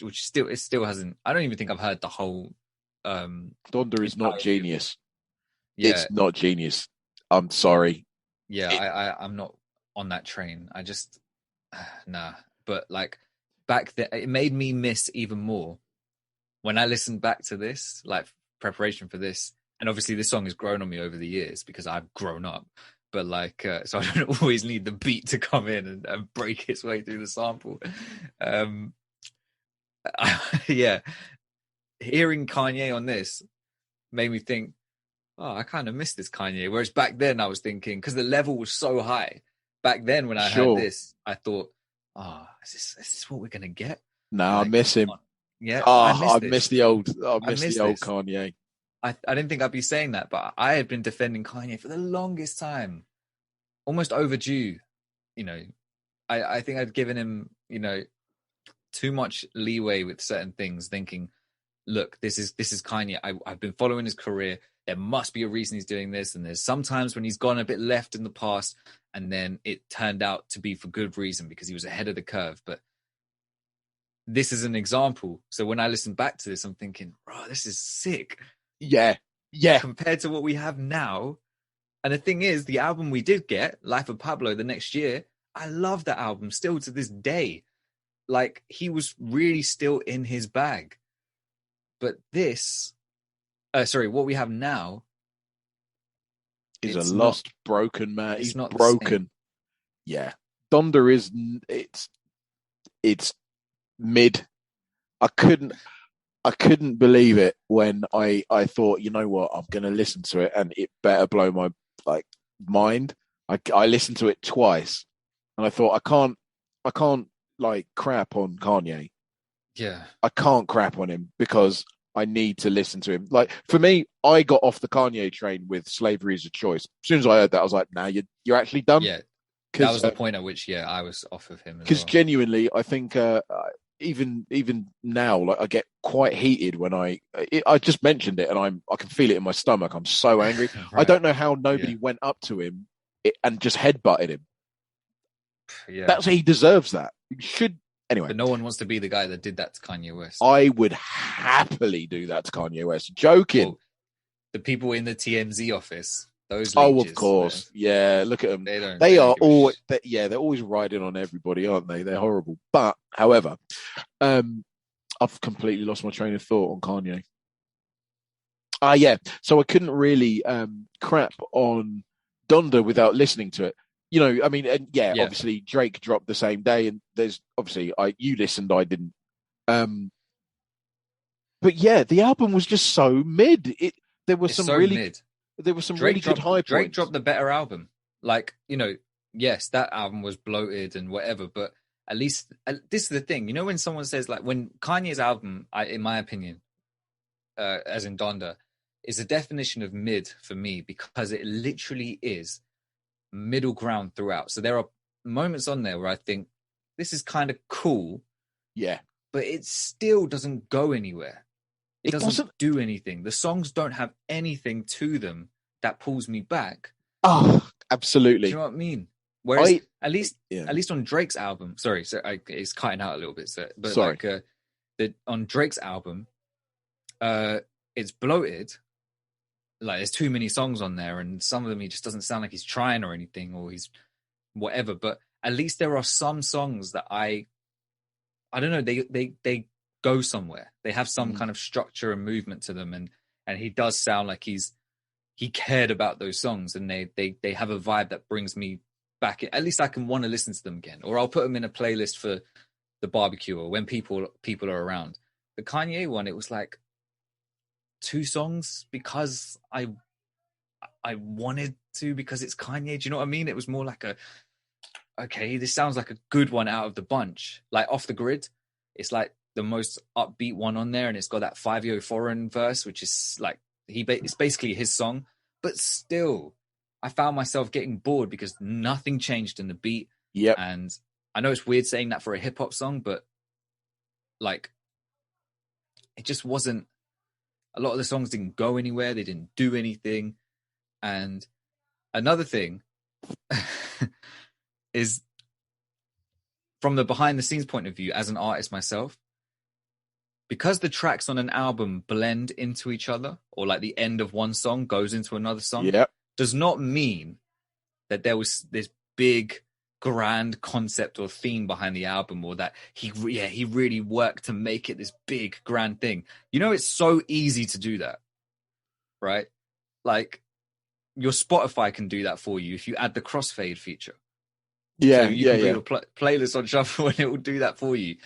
which still hasn't. I don't even think I've heard the whole. Donda is not genius. Yeah. It's not genius. I'm sorry. Yeah, I'm not on that train. I just nah. But like back then, it made me miss even more when I listened back to this, like preparation for this. And obviously, this song has grown on me over the years because I've grown up. But like, so I don't always need the beat to come in and break its way through the sample. Yeah. Hearing Kanye on this made me think, oh, I kind of miss this Kanye. Whereas back then I was thinking, because the level was so high. Back then when I heard this, I thought, oh, is this what we're going to get? No, like, I miss him. Yeah. I miss the old Kanye. I didn't think I'd be saying that, but I had been defending Kanye for the longest time. Almost overdue. I think I'd given him, too much leeway with certain things, thinking, look, this is Kanye. I've been following his career. There must be a reason he's doing this. And there's sometimes when he's gone a bit left in the past, and then it turned out to be for good reason because he was ahead of the curve. But this is an example. So when I listen back to this, I'm thinking, bro, this is sick. Yeah. Compared to what we have now. And the thing is, the album we did get, Life of Pablo, the next year, I love that album still to this day. Like, he was really still in his bag. But this, what we have now is a lost, broken man. He's not broken. Yeah, Donda is. It's mid. I couldn't believe it when I thought, you know what, I'm going to listen to it and it better blow my mind. I listened to it twice, and I thought I can't like crap on Kanye. Yeah, I can't crap on him because I need to listen to him. Like, for me, I got off the Kanye train with Slavery is a Choice. As soon as I heard that, I was like, nah, you're actually done. Yeah, that was the point at which, I was off of him. Because genuinely, I think even now, like, I get quite heated when I just mentioned it, and I can feel it in my stomach. I'm so angry. Right. I don't know how nobody went up to him and just headbutted him. Yeah, that's he deserves that. He should. Anyway, but no one wants to be the guy that did that to Kanye West. I would happily do that to Kanye West. Joking. Well, the people in the TMZ office, those leeches, of course. Yeah, look at them. They're always riding on everybody, aren't they? They're horrible. But, however, I've completely lost my train of thought on Kanye. Yeah. So I couldn't really crap on Donda without listening to it. I mean, obviously Drake dropped the same day, and there's obviously you listened, I didn't. But yeah, the album was just so mid. There were some really good high points. Drake dropped the better album. Like, yes, that album was bloated and whatever, but at least this is the thing. When someone says, like, when Kanye's album, in my opinion, as in Donda, is a definition of mid for me because it literally is middle ground throughout. So there are moments on there where I think this is kind of cool. Yeah. But it still doesn't go anywhere. It doesn't do anything. The songs don't have anything to them that pulls me back. Oh, absolutely. Do you know what I mean? Whereas at least on Drake's album, sorry, so it's cutting out a little bit. But sorry. On Drake's album, it's bloated. like there's too many songs on there, and some of them he just doesn't sound like he's trying or anything, or he's whatever. But at least there are some songs that I don't know, they go somewhere. They have some kind of structure and movement to them, and he does sound like he cared about those songs, and they have a vibe that brings me back. At least I can want to listen to them again, or I'll put them in a playlist for the barbecue or when people are around. The Kanye one, it was like 2 songs because I wanted to, because it's Kanye. Do you know what I mean? It was more like okay, this sounds like a good one out of the bunch. Like Off the Grid, it's like the most upbeat one on there, and it's got that 5-Yo Foreign verse, which is like it's basically his song. But still, I found myself getting bored because nothing changed in the beat. Yep. And I know it's weird saying that for a hip hop song, but like it just wasn't. A lot of the songs didn't go anywhere. They didn't do anything. And another thing is, from the behind the scenes point of view, as an artist myself, because the tracks on an album blend into each other, or like the end of one song goes into another song, does not mean that there was this big grand concept or theme behind the album, or that he really worked to make it this big grand thing. You know, it's so easy to do that, right? Like your Spotify can do that for you if you add the crossfade feature. Yeah, so you can put your playlist on shuffle and it will do that for you.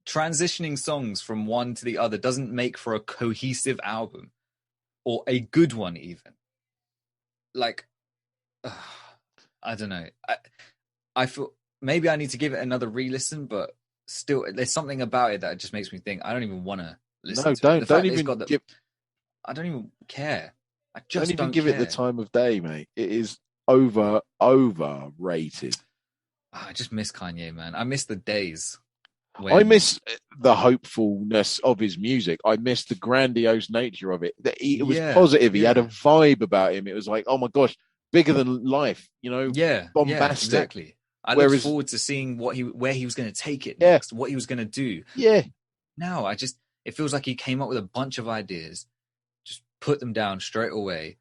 Transitioning songs from one to the other doesn't make for a cohesive album, or a good one even. Like, I don't know. I feel maybe I need to give it another re-listen, but still, there's something about it that just makes me think I don't even want to listen to it. Don't even I don't even care. I just don't even give care. it the time of day, mate. It is overrated. I just miss Kanye, man. I miss the days. I miss the hopefulness of his music. I miss the grandiose nature of it. It was positive. He had a vibe about him. It was like, oh my gosh, bigger than life, you know? Bombastic. Yeah, exactly. I looked forward to seeing where he was going to take it next, what he was going to do. Yeah. Now it feels like he came up with a bunch of ideas, just put them down straight away,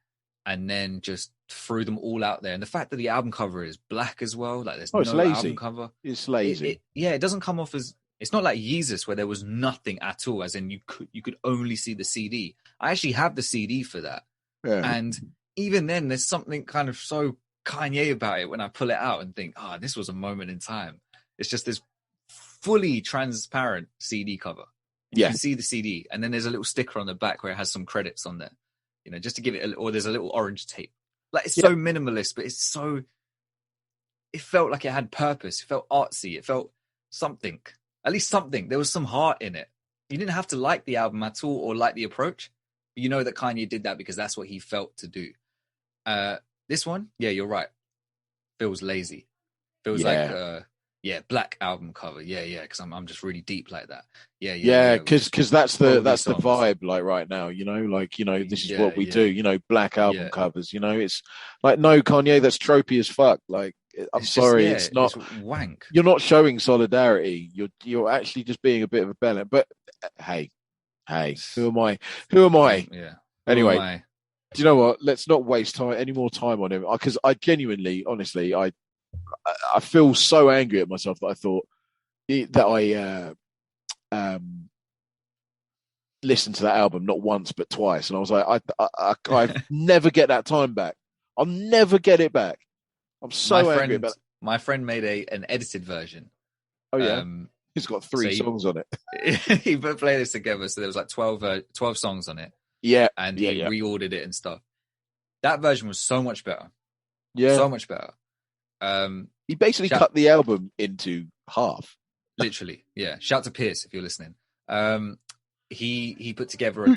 and then just threw them all out there. And the fact that the album cover is black as well, like there's no album cover. It's lazy. It doesn't come off as, it's not like Yeezus where there was nothing at all, as in you could only see the CD. I actually have the CD for that. Yeah. And even then, there's something kind of so Kanye about it when I pull it out and think, this was a moment in time. It's just this fully transparent CD cover. You can see the CD, and then there's a little sticker on the back where it has some credits on there, you know, just to give it or there's a little orange tape. Like, it's so minimalist, but it felt like it had purpose. It felt artsy. It felt something, at least something. There was some heart in it. You didn't have to like the album at all or like the approach. You know that Kanye did that because that's what he felt to do. This one, you're right. Feels lazy. Feels like, black album cover. Because I'm just really deep like that. Because that's the vibe, like right now, you know, like, you know, this is what we do, you know, black album covers, you know, it's like, no, Kanye, that's tropey as fuck. Like, I'm sorry, it's not it's wank. You're not showing solidarity. You're actually just being a bit of a bellend. But hey, who am I? Anyway, do you know what? Let's not waste any more time on him, because I genuinely, honestly, I feel so angry at myself that I thought that I listened to that album not once but twice, and I was like, I never get that time back. I'll never get it back. I'm so angry about it. My friend made an edited version. Oh yeah, he's got 3 songs on it. He put playlists together, so there was like 12 songs on it. Yeah, and he reordered it and stuff. That version was so much better. Yeah, so much better. He basically cut the album into half. Literally, yeah. Shout to Pierce if you're listening. He put together a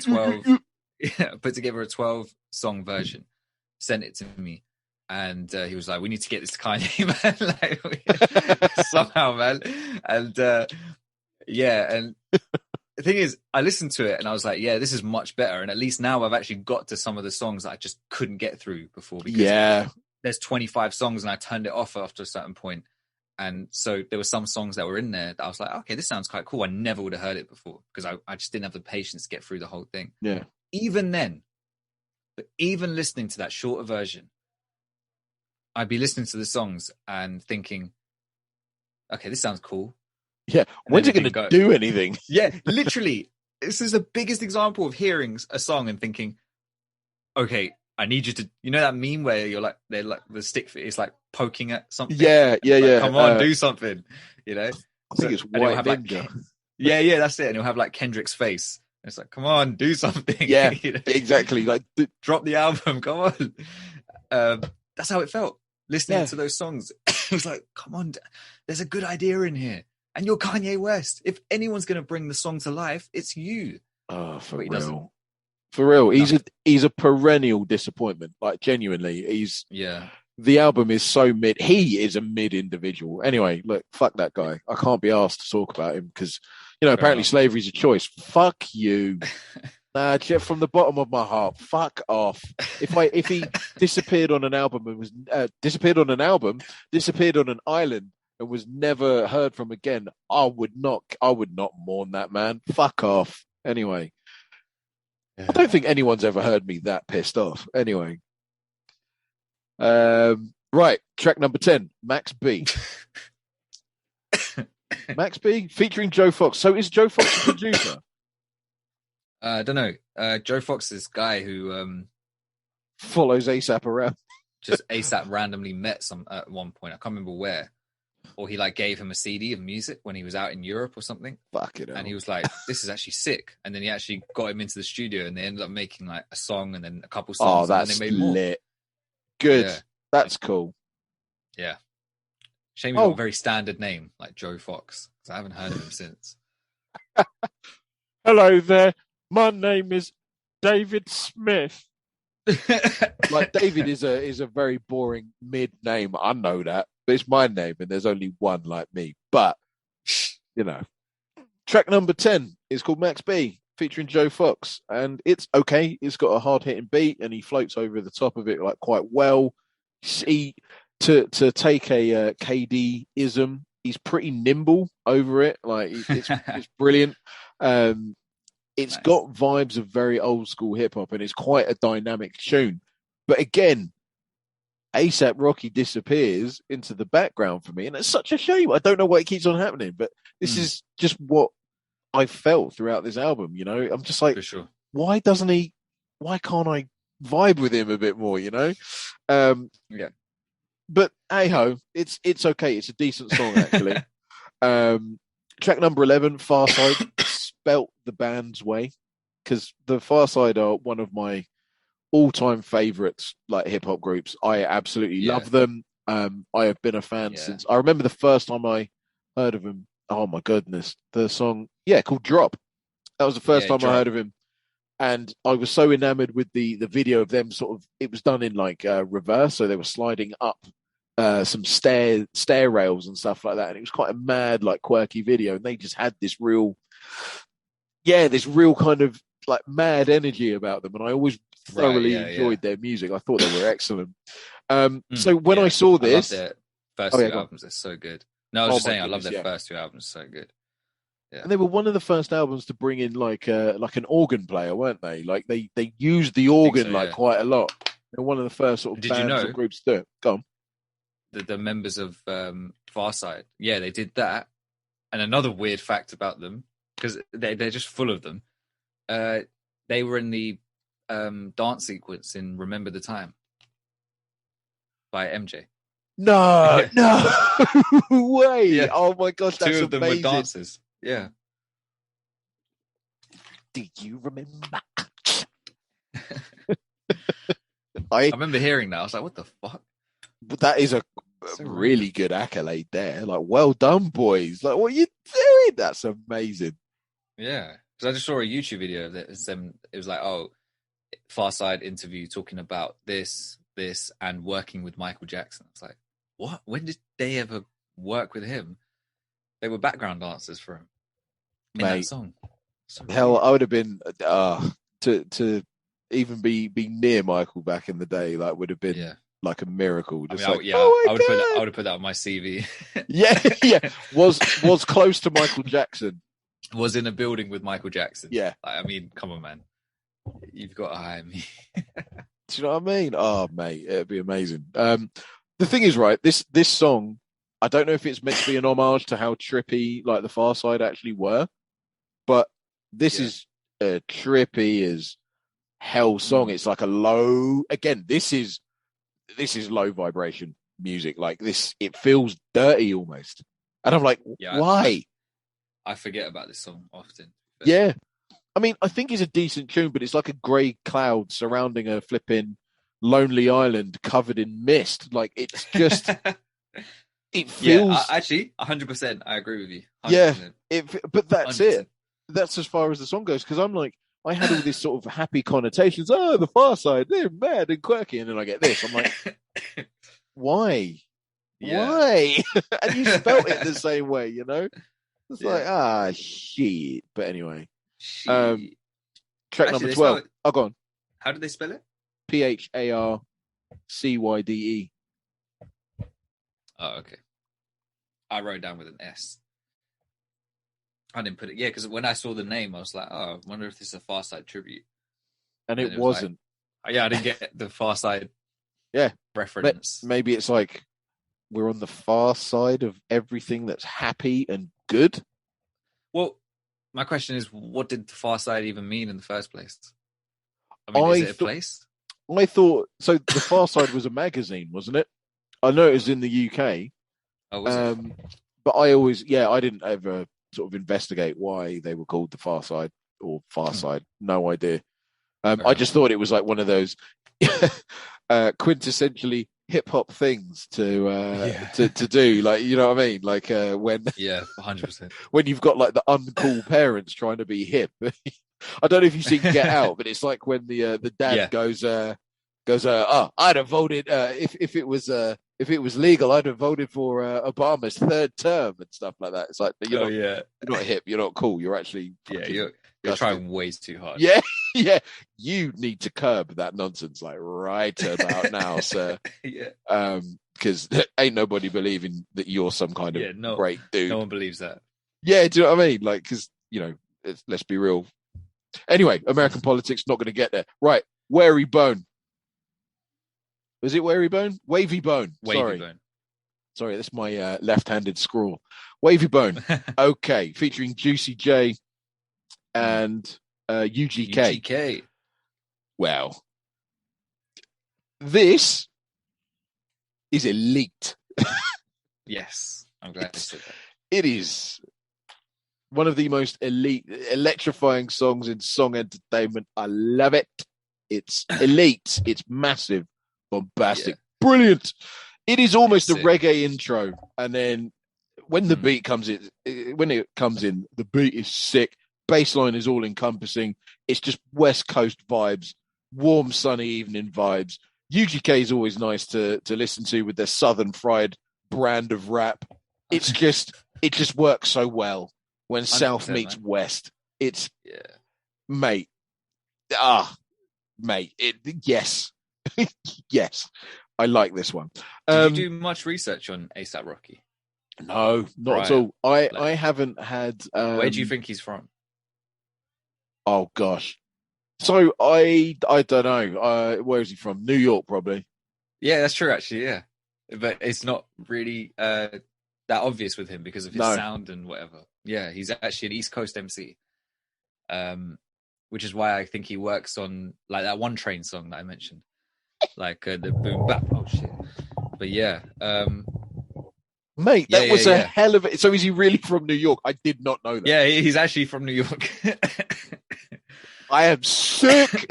12 song version, sent it to me, and he was like, "We need to get this to Kanye, man, like, somehow, man." And and the thing is, I listened to it and I was like, "Yeah, this is much better." And at least now I've actually got to some of the songs that I just couldn't get through before, because there's 25 songs and I turned it off after a certain point. And so there were some songs that were in there that I was like, okay, this sounds quite cool. I never would have heard it before because I just didn't have the patience to get through the whole thing. Yeah. Even then, But even listening to that shorter version, I'd be listening to the songs and thinking, okay, this sounds cool. Yeah. And When's then it going to do anything? Yeah, literally. This is the biggest example of hearing a song and thinking, okay, I need you to, you know that meme where you're like, they're like the stick is like poking at something. Yeah. Like, come on, do something, you know? I think it's White Ninja. Like, yeah, that's it. And you'll have like Kendrick's face. And it's like, come on, do something. Yeah, you know? exactly. Like, drop the album, come on. That's how it felt listening to those songs. It was like, come on, there's a good idea in here. And you're Kanye West. If anyone's going to bring the song to life, it's you. Oh, for real. For real. He's a perennial disappointment. Like, genuinely, the album is so mid. He is a mid individual. Anyway, look, fuck that guy. I can't be asked to talk about him because, apparently slavery's a choice. Fuck you. Nah, from the bottom of my heart, fuck off. If he disappeared on an album and was disappeared on an island and was never heard from again, I would not mourn that man. Fuck off. Anyway, I don't think anyone's ever heard me that pissed off. Anyway, right, track number 10, Max B. Max B featuring Joe Fox. So is Joe Fox a producer? I don't know. Joe Fox is this guy who follows ASAP around. Just ASAP randomly met at one point. I can't remember where. Or he like gave him a CD of music when he was out in Europe or something. Fuck it. And he was like, this is actually sick. And then he actually got him into the studio and they ended up making like a song and then a couple songs. Oh, that's and then they made more. Lit. Good. Yeah. That's cool. Yeah. Shame he's got a very standard name like Joe Fox. Because I haven't heard of him since. Hello there. My name is David Smith. Like, David is a very boring mid name. I know that. But it's my name and there's only one like me. But, track number 10 is called Max B, featuring Joe Fox. And it's okay. It's got a hard-hitting beat and he floats over the top of it like quite well. To take a KD-ism, he's pretty nimble over it. Like, it's brilliant. It's nice. Got vibes of very old school hip hop and it's quite a dynamic tune. But again, ASAP Rocky disappears into the background for me. And it's such a shame. I don't know why it keeps on happening, but this is just what I felt throughout this album. I'm just like, for sure. Why can't I vibe with him a bit more, Yeah. But hey ho, it's okay. It's a decent song actually. Track number 11, Farside, spelt the band's way, because the Farside are one of my all-time favorites, like hip-hop groups. I absolutely love them. I have been a fan since I remember the first time I heard of him. Oh my goodness, the song called Drop. That was the first time I heard of him, and I was so enamored with the video of them. Sort of, it was done in like reverse, so they were sliding up some stair rails and stuff like that, and it was quite a mad, like, quirky video. And they just had this real kind of like mad energy about them, and I always thoroughly enjoyed their music. I thought they were excellent. So when I saw this, I love their first two albums, they're so good. No, I was just saying, I love their first two albums, so good. Yeah. And they were one of the first albums to bring in like an organ player, weren't they? Like they used the organ quite a lot. They're one of the first sort of bands or groups to do it. Go on. The members of Farside, they did that. And another weird fact about them, because they're just full of them, they were in the dance sequence in Remember the Time by MJ. No way. Yeah. Oh my gosh, that's amazing. Two of them amazing. were dancers. Yeah. Do you remember? I remember hearing that. I was like, what the fuck? But that is a really good accolade there. Like, well done, boys. Like, what are you doing? That's amazing. Yeah. Because I just saw a YouTube video of it. It was like, Farside interview talking about this, and working with Michael Jackson. It's like, what? When did they ever work with him? They were background dancers for him in that song. So hell, weird. I would have been to even be near Michael back in the day. Like, would have been like a miracle. Just I would have put that on my CV. yeah. Was close to Michael Jackson. Was in a building with Michael Jackson. Yeah. Like, I mean, come on, man. You've got to hire me. Do you know what I mean? Oh, mate, it'd be amazing. The thing is, right, this song, I don't know if it's meant to be an homage to how trippy like the Far Side actually were, but this Yeah. is a trippy as hell song. Mm. It's like a low. Again, this is low vibration music. Like this, it feels dirty almost, and I'm like, Yeah, why? I forget about this song often. But Yeah, I mean, I think it's a decent tune, but it's like a grey cloud surrounding a flipping lonely island covered in mist. Like it's just, it yeah, feels, actually, 100%. I agree with you. yeah. 100%. But that's it. 100%. That's as far as the song goes. Because I'm like, I had all this sort of happy connotations. Oh, the Far Side, they're mad and quirky, and then I get this. I'm like, why? Yeah. Why? And you spelt it the same way, you know? It's like, Yeah. shit. But anyway, She. track Actually, number they spell 12. it. Oh, go on. How did they spell it? PHARCYDE. Oh, okay. I wrote it down with an S. I didn't put it. Yeah, because when I saw the name, I was like, oh, I wonder if this is a Far Side tribute. And And it it was like, wasn't. yeah, I didn't get the Far Side Yeah. reference. Maybe it's like we're on the far side of everything that's happy and good. Well, my question is, what did the Far Side even mean in the first place? I mean, is I it a thought place? I thought so. The Far Side was a magazine, wasn't it? I know it was in the UK, Oh, was it? but I didn't ever sort of investigate why they were called the Far Side or Far Side. No idea. I just thought it was like one of those quintessentially hip hop things to do. Like, you know what I mean? Like when 100%. when you've got like the uncool parents trying to be hip. I don't know if you've seen Get Out, but it's like when the dad goes, I'd have voted if it was legal, I'd have voted for Obama's third term and stuff like that. It's like you're not hip, you're not cool, you're actually you're trying way too hard. Yeah, yeah. You need to curb that nonsense like right about now, sir. Yeah. Because ain't nobody believing that you're some kind of great dude. No one believes that. Yeah, do you know what I mean? Like, because let's be real. Anyway, American politics not going to get there. Right, Wary Bone. Was it Wary Bone? Wavy Bone. Sorry, that's my left-handed scrawl. Wavy Bone. Okay, featuring Juicy J and UGK. UGK. Well, this is elite. Yes, I'm glad to see that. It is one of the most elite, electrifying songs in song entertainment. I love it. It's elite. It's massive, bombastic, brilliant. It is almost a reggae intro, and then when the beat comes in, the beat is sick. Bassline is all encompassing. It's just West Coast vibes, warm, sunny evening vibes. UGK is always nice to listen to with their Southern fried brand of rap. It just works so well when South meets West. It's mate. Mate. Yes. Yes. I like this one. Did you do much research on A$AP Rocky? No, not at all. I haven't had. Where do you think he's from? Oh gosh. So I don't know. Where is he from? New York, probably. Yeah, that's true. Actually, yeah, but it's not really that obvious with him because of his sound and whatever. Yeah, he's actually an East Coast MC, which is why I think he works on like that One Train song that I mentioned, like the boom bap. Oh shit! But yeah, mate, that was a hell of it. So is he really from New York? I did not know that. Yeah, he's actually from New York. I am sick.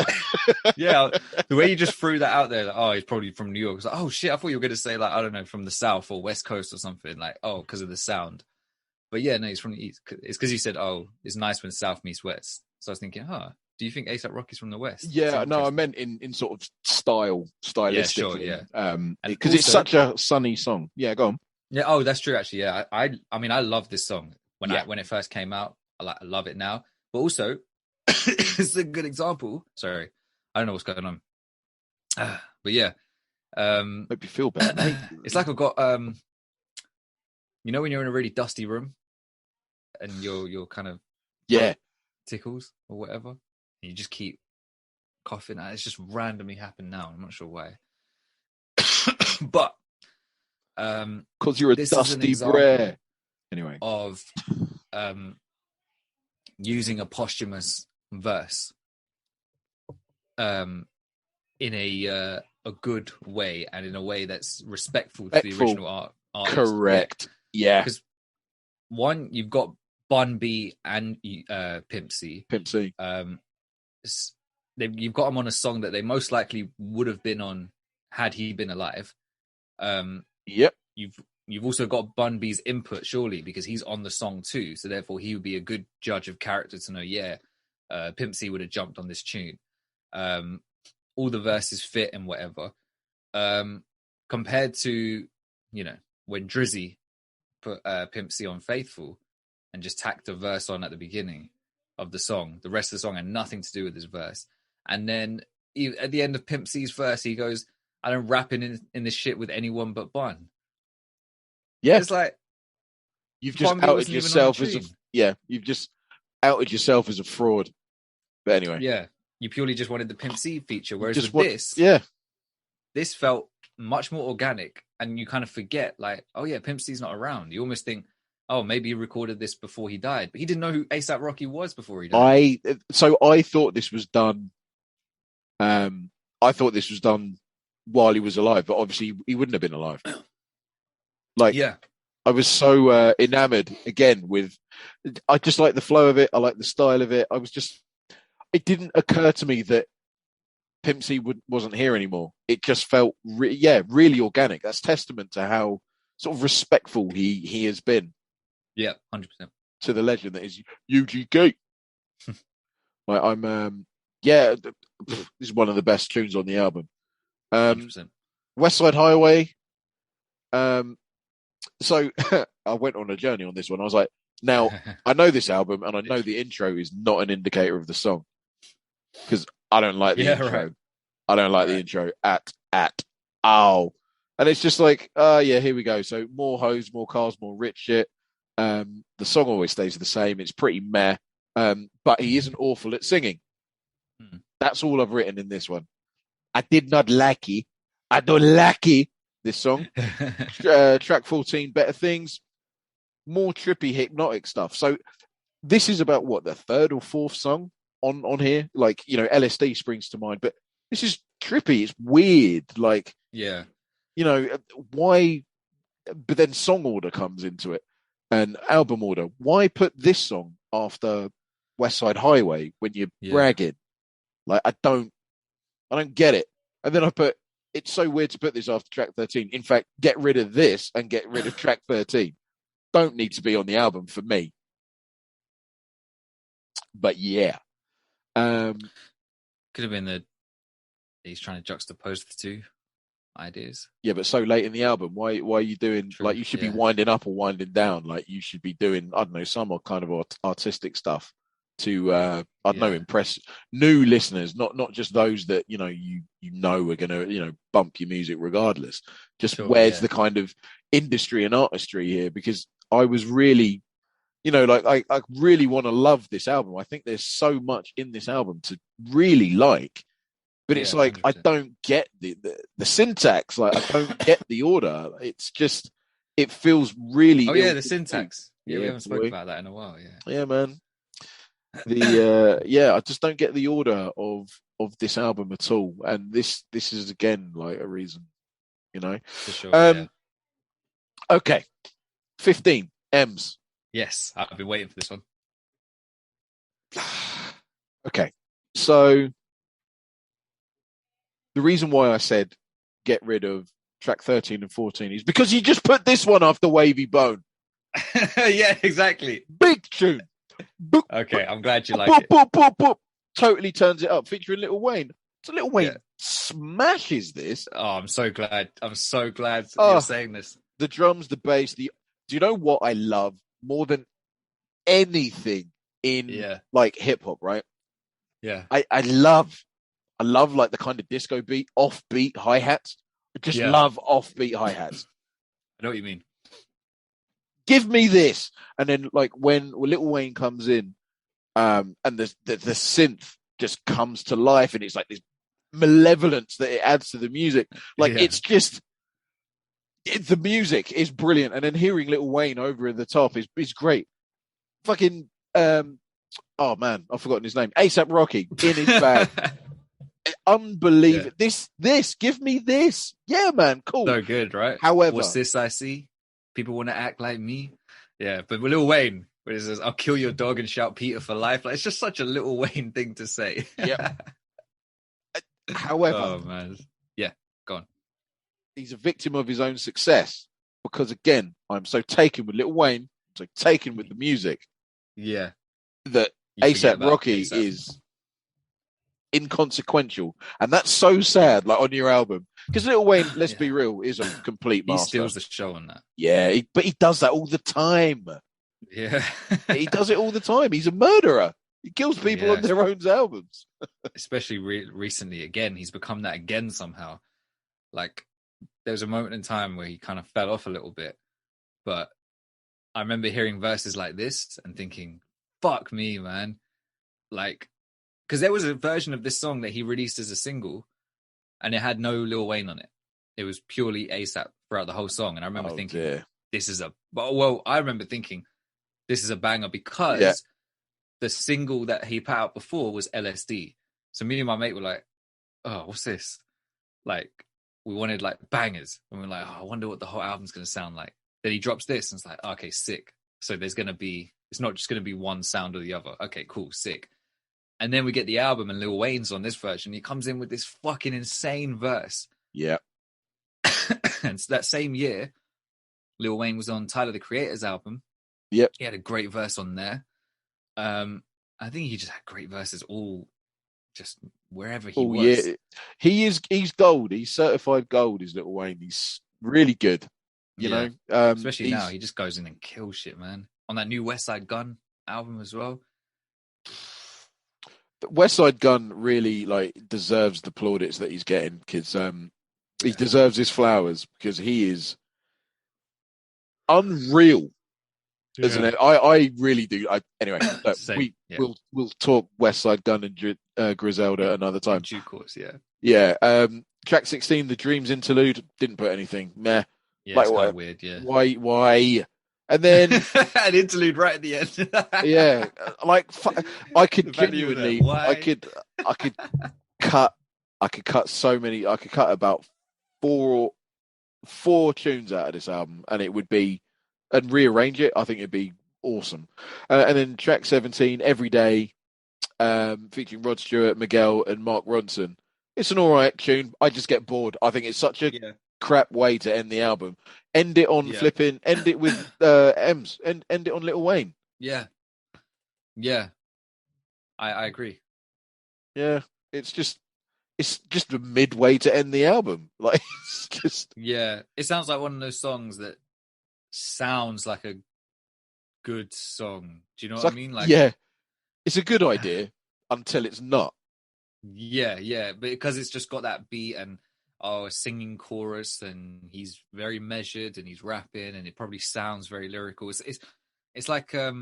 Yeah, the way you just threw that out there, like, oh, he's probably from New York. I was like, oh shit, I thought you were going to say like, I don't know, from the South or West Coast or something. Like, oh, because of the sound. But yeah, no, he's from the East. It's because you said, oh, it's nice when South meets West. So I was thinking, do you think A$AP Rocky's from the West? Yeah, no, I meant in sort of stylistically. Yeah, sure, because it's such a sunny song. Yeah, go on. Yeah, oh, that's true. Actually, yeah, I mean, I love this song when it first came out. I love it now, but also. It's a good example. Sorry, I don't know what's going on. But yeah, hope you feel better. It's like I've got you know when you're in a really dusty room and you're kind of tickles or whatever, and you just keep coughing. It's just randomly happened now. I'm not sure why. But because you're a this is an dusty example brer. Anyway, of using a posthumous verse in a good way, and in a way that's respectful to the original artist. Correct. Yeah. Because one, you've got Bun B and Pimp C. You've got them on a song that they most likely would have been on had he been alive. Yep. You've also got Bun B's input, surely, because he's on the song too. So therefore, he would be a good judge of character to know, Pimp C would have jumped on this tune. All the verses fit and whatever. Compared to, when Drizzy put Pimp C on Faithful and just tacked a verse on at the beginning of the song. The rest of the song had nothing to do with his verse. And then at the end of Pimp C's verse, he goes, I don't rap in this shit with anyone but Bun. Yeah. It's like, you've just outed yourself you've just outed yourself as a fraud. But anyway. Yeah. You purely just wanted the Pimp C feature. Whereas this felt much more organic, and you kind of forget, like, oh yeah, Pimp C's not around. You almost think, oh, maybe he recorded this before he died. But he didn't know who A$AP Rocky was before he died. I thought this was done. I thought this was done while he was alive, but obviously he wouldn't have been alive. I was so enamored again with. I just like the flow of it. I like the style of it. It didn't occur to me that Pimp C wasn't here anymore. It just felt, really organic. That's testament to how sort of respectful he has been. Yeah, 100%. To the legend that is UGK. This is one of the best tunes on the album. 100%. West Side Highway. So I went on a journey on this one. I was like, now I know this album, and I know the intro is not an indicator of the song, because I don't like the intro. Right. I don't like the intro at all. And it's just like, here we go. So more hoes, more cars, more rich shit. The song always stays the same. It's pretty meh. But he isn't awful at singing. That's all I've written in this one. I did not like it. I don't like it. This song. Track 14, Better Things. More trippy, hypnotic stuff. So this is about what, the third or fourth song on here? Like, LSD springs to mind, but this is trippy. It's weird. Like, why? But then song order comes into it, and album order. Why put this song after West Side Highway when you're bragging? Like, I don't get it. And then I put, it's so weird to put this after track 13. In fact, get rid of this and get rid of track 13. Don't need to be on the album for me. But yeah. Could have been he's trying to juxtapose the two ideas. Yeah, but so late in the album, why are you doing, true, like, you should be winding up or winding down. Like, you should be doing, I don't know, some kind of artistic stuff to impress new listeners, not just those that you know are gonna bump your music regardless. Just where's the kind of industry and artistry here? Because I was really, I really want to love this album. I think there's so much in this album to really like, but it's like 100%. I don't get the syntax. Like, I don't get the order. It's just, it feels really. The syntax. Yeah, we haven't spoken about that in a while. Yeah, man. I just don't get the order of this album at all, and this is again like a reason, For sure, Okay, 15 M's. Yes, I've been waiting for this one. Okay, so the reason why I said get rid of track 13 and 14 is because you just put this one after Wavy Bone. Yeah, exactly. Big tune. Okay, I'm glad you like it. Totally turns it up, featuring Lil Wayne. So Lil Wayne smashes this. Oh, I'm so glad you're saying this. The drums, the bass, do you know what I love more than anything in like hip hop, right? Yeah. I love like the kind of disco beat, offbeat hi-hats. I just love offbeat hi-hats. I know what you mean. Give me this. And then like when Lil Wayne comes in, and the synth just comes to life, and it's like this malevolence that it adds to the music. Like it's just the music is brilliant, and then hearing Lil Wayne over the top is great. Fucking oh man, I've forgotten his name. A$AP Rocky in his bag. Unbelievable. This, give me this. Yeah, man, cool. So good, right? However, what's this I see? People want to act like me. Yeah, but with Lil Wayne, where it says, "I'll kill your dog and shout Peter for life." Like, it's just such a Lil Wayne thing to say. Yeah. However, oh man, yeah, go on. He's a victim of his own success because, again, I'm so taken with Lil Wayne, so taken with the music. Yeah, that A$AP Rocky is inconsequential, and that's so sad. Like on your album, because Lil Wayne, let's be real, is a complete master. He steals the show on that. Yeah, but he does that all the time. Yeah, he does it all the time. He's a murderer. He kills people on their own albums. Especially recently, again, he's become that again somehow. Like, there was a moment in time where he kind of fell off a little bit, but I remember hearing verses like this and thinking, fuck me, man. Like, because there was a version of this song that he released as a single and it had no Lil Wayne on it. It was purely A$AP throughout the whole song. And I remember thinking, I remember thinking, this is a banger because the single that he put out before was LSD. So me and my mate were like, oh, what's this? Like, we wanted like bangers. And we were like, oh, I wonder what the whole album's going to sound like. Then he drops this and it's like, okay, sick. So there's going to be, it's not just going to be one sound or the other. Okay, cool, sick. And then we get the album and Lil Wayne's on this version. He comes in with this fucking insane verse. Yeah. And so that same year, Lil Wayne was on Tyler, the Creator's album. Yep. He had a great verse on there. I think he just had great verses all just wherever he was. Yeah. He's gold. He's certified gold, is Lil Wayne. He's really good. You know? Especially now, he just goes in and kills shit, man. On that new West Side Gun album as well. West Side Gun really like deserves the plaudits that he's getting because he deserves his flowers because he is unreal. Isn't it? I really do. Anyway, we'll talk West Side Gun and Griselda another time. In due course, yeah. Track 16, the Dreams interlude, didn't put anything. Meh. Yeah, like, it's kind of weird. Yeah. Why? And then an interlude right at the end. Yeah, like I could genuinely, I could cut so many. I could cut about four tunes out of this album, and it would be. And rearrange it, I think it'd be awesome. And then track 17, Every Day, featuring Rod Stewart, Miguel, and Mark Ronson. It's an all right tune. I just get bored. I think it's such a crap way to end the album. End it on end it with M's, and end it on Lil Wayne. Yeah. I agree. Yeah, it's just the midway to end the album. Like, it's just. Yeah, it sounds like one of those songs that sounds like a good song. Do you know what I mean? Like, yeah, it's a good idea until it's not. Yeah, because it's just got that beat and a singing chorus, and he's very measured and he's rapping, and it probably sounds very lyrical. It's like a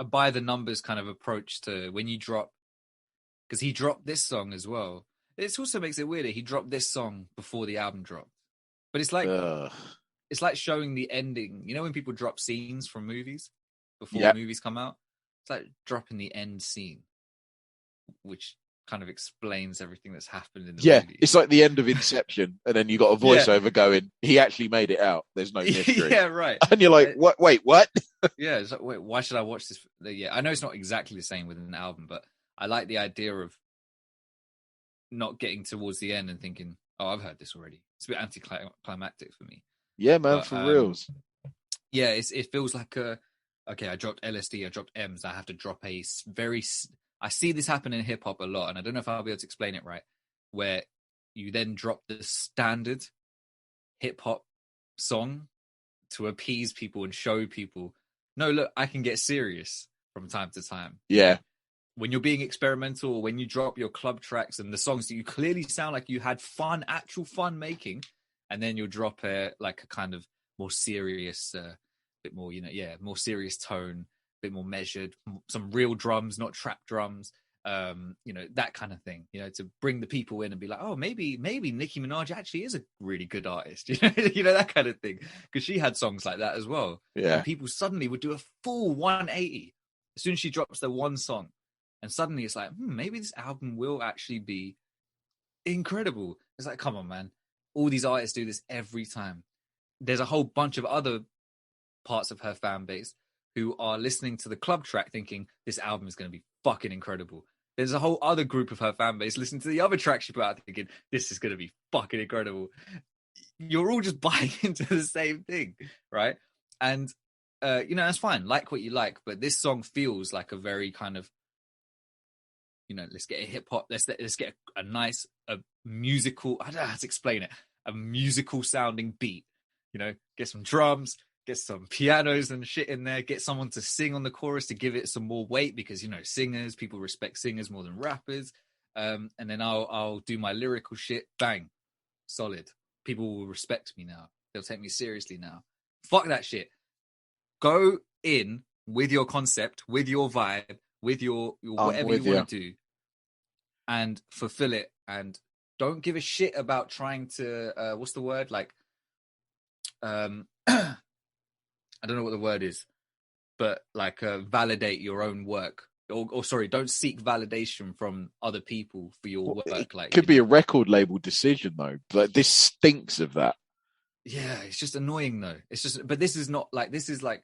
by the numbers kind of approach to when you drop, because he dropped this song as well. It also makes it weirder. He dropped this song before the album dropped, but it's like. It's like showing the ending. You know when people drop scenes from movies before movies come out? It's like dropping the end scene, which kind of explains everything that's happened in the movie. Yeah, it's like the end of Inception, and then you got a voiceover going, he actually made it out. There's no mystery. Yeah, right. And you're like, what? Wait, what? Yeah, it's like, wait, why should I watch this? Yeah, I know it's not exactly the same with an album, but I like the idea of not getting towards the end and thinking, oh, I've heard this already. It's a bit anticlimactic for me. Yeah, man, for reals. Yeah, it feels like okay, I dropped LSD, I dropped M's, I have to drop a very. I see this happen in hip hop a lot, and I don't know if I'll be able to explain it right. Where you then drop the standard hip hop song to appease people and show people, no, look, I can get serious from time to time. Yeah. When you're being experimental, or when you drop your club tracks and the songs that you clearly sound like you had actual fun making. And then you'll drop a kind of more serious, bit more, more serious tone, a bit more measured, some real drums, not trap drums. that kind of thing, to bring the people in and be like, oh, maybe Nicki Minaj actually is a really good artist, that kind of thing, because she had songs like that as well. Yeah. And people suddenly would do a full 180 as soon as she drops the one song, and suddenly it's like, maybe this album will actually be incredible. It's like, come on, man, all these artists do this every time. There's a whole bunch of other parts of her fan base who are listening to the club track thinking this album is going to be fucking incredible. There's a whole other group of her fan base listening to the other track she put out thinking this is going to be fucking incredible. You're all just buying into the same thing, right? And that's fine. Like what you like, but this song feels like a very kind of, let's get a hip hop. Let's get a nice musical. I don't know how to explain it. A musical sounding beat. Get some drums, get some pianos and shit in there, get someone to sing on the chorus to give it some more weight, because people respect singers more than rappers. And then I'll do my lyrical shit. Bang, solid. People will respect me now. They'll take me seriously now. Fuck that shit. Go in with your concept, with your vibe, with your whatever you want to do, and fulfill it. And don't give a shit about trying to what's the word, like I don't know what the word is, but like validate your own work, or sorry, don't seek validation from other people for your work. It could be a record label decision though. Like, this stinks of that. Yeah, it's just annoying though. It's just, but this is not like, this is like,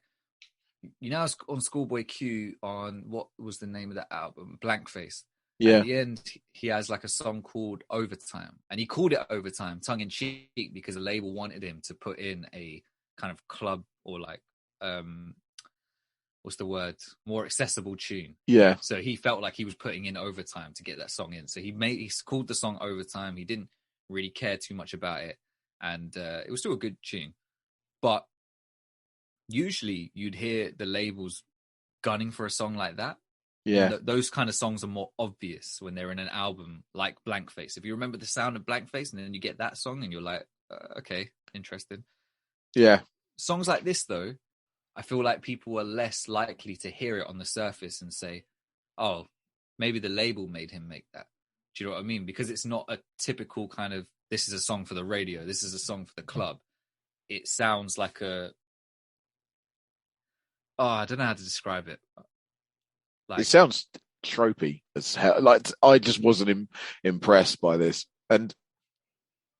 on Schoolboy Q, on what was the name of that album, Blank Face. Yeah. At the end, he has like a song called Overtime, and he called it Overtime tongue in cheek because the label wanted him to put in a kind of club, or like what's the word, more accessible tune. Yeah. So he felt like he was putting in overtime to get that song in. So he called the song Overtime. He didn't really care too much about it, and it was still a good tune. But usually you'd hear the labels gunning for a song like that. Yeah. Those kind of songs are more obvious when they're in an album like Blank Face. If you remember the sound of Blank Face, and then you get that song and you're like, okay, interested. Yeah. Songs like this, though, I feel like people are less likely to hear it on the surface and say, oh, maybe the label made him make that. Do you know what I mean? Because it's not a typical kind of, this is a song for the radio, this is a song for the club. It sounds like I don't know how to describe it. Like, it sounds tropey as hell. Like, I just wasn't impressed by this. And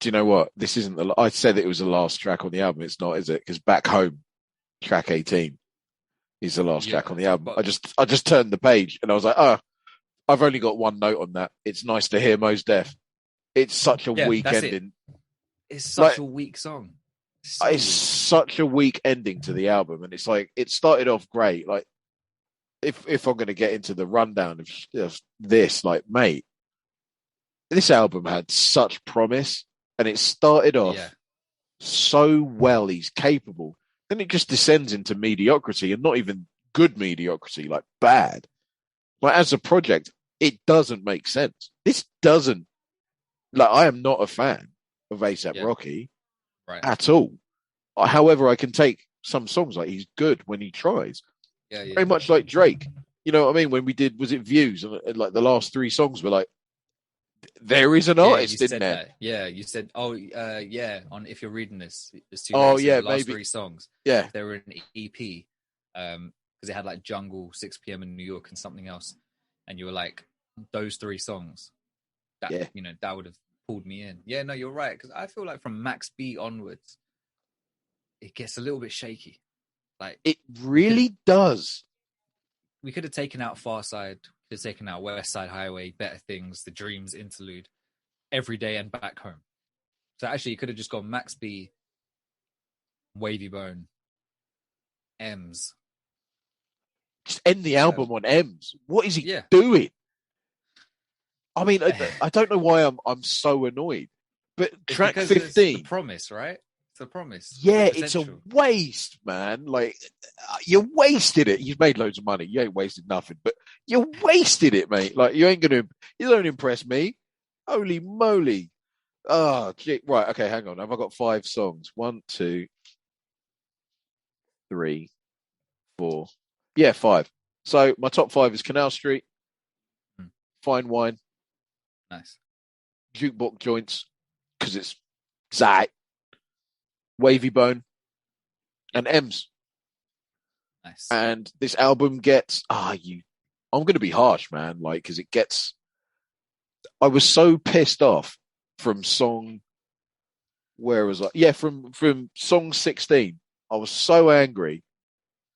do you know what? This isn't I said it was the last track on the album. It's not, is it? Because Back Home, track 18, is the last track on the album. But I just turned the page and I was like, I've only got one note on that. It's nice to hear Mos Def. It's such a weak ending. It's such a weak song. It's such a weak ending to the album. And it's like, it started off great. Like, if I'm going to get into the rundown of this, like, mate, this album had such promise, and it started off so well. He's capable. Then it just descends into mediocrity, and not even good mediocrity, like bad. Like, as a project, it doesn't make sense. This doesn't, like, I am not a fan of A$AP Rocky at all. However, I can take some songs, like, he's good when he tries. Very much like Drake. You know what I mean? When we did, was it Views? And like the last three songs were like, there is an artist in there. That. Yeah, you said, on If You're Reading This, there's two the last three songs. Yeah. They were an EP, because it had like Jungle, 6 p.m. in New York, and something else. And you were like, those three songs, that that would have pulled me in. Yeah, no, you're right. Because I feel like from Max B onwards, it gets a little bit shaky. Like, it really does. We could have taken out Far Side, could have taken out West Side Highway, Better Things, The Dreams interlude, Every Day, and Back Home. So actually, you could have just gone Max B, Wavy Bone, M's. Just end the album on M's. What is he doing? I mean, I don't know why I'm so annoyed. But it's track 15, it's the promise, right? It's a promise. Yeah, it's a waste, man. Like, you wasted it. You've made loads of money. You ain't wasted nothing, but you wasted it, mate. Like, you don't impress me. Holy moly. Oh, gee. Right. Okay. Hang on. Have I got 5 songs? 1, 2, 3, 4. Yeah, 5. So my top 5 is Canal Street, Fine Wine, Nice. Jukebox Joints, because it's Zach, Wavy Bone, and M's. Nice. And this album gets I'm going to be harsh, man, like, because it gets. I was so pissed off from song. Where was I? Yeah, from song 16. I was so angry,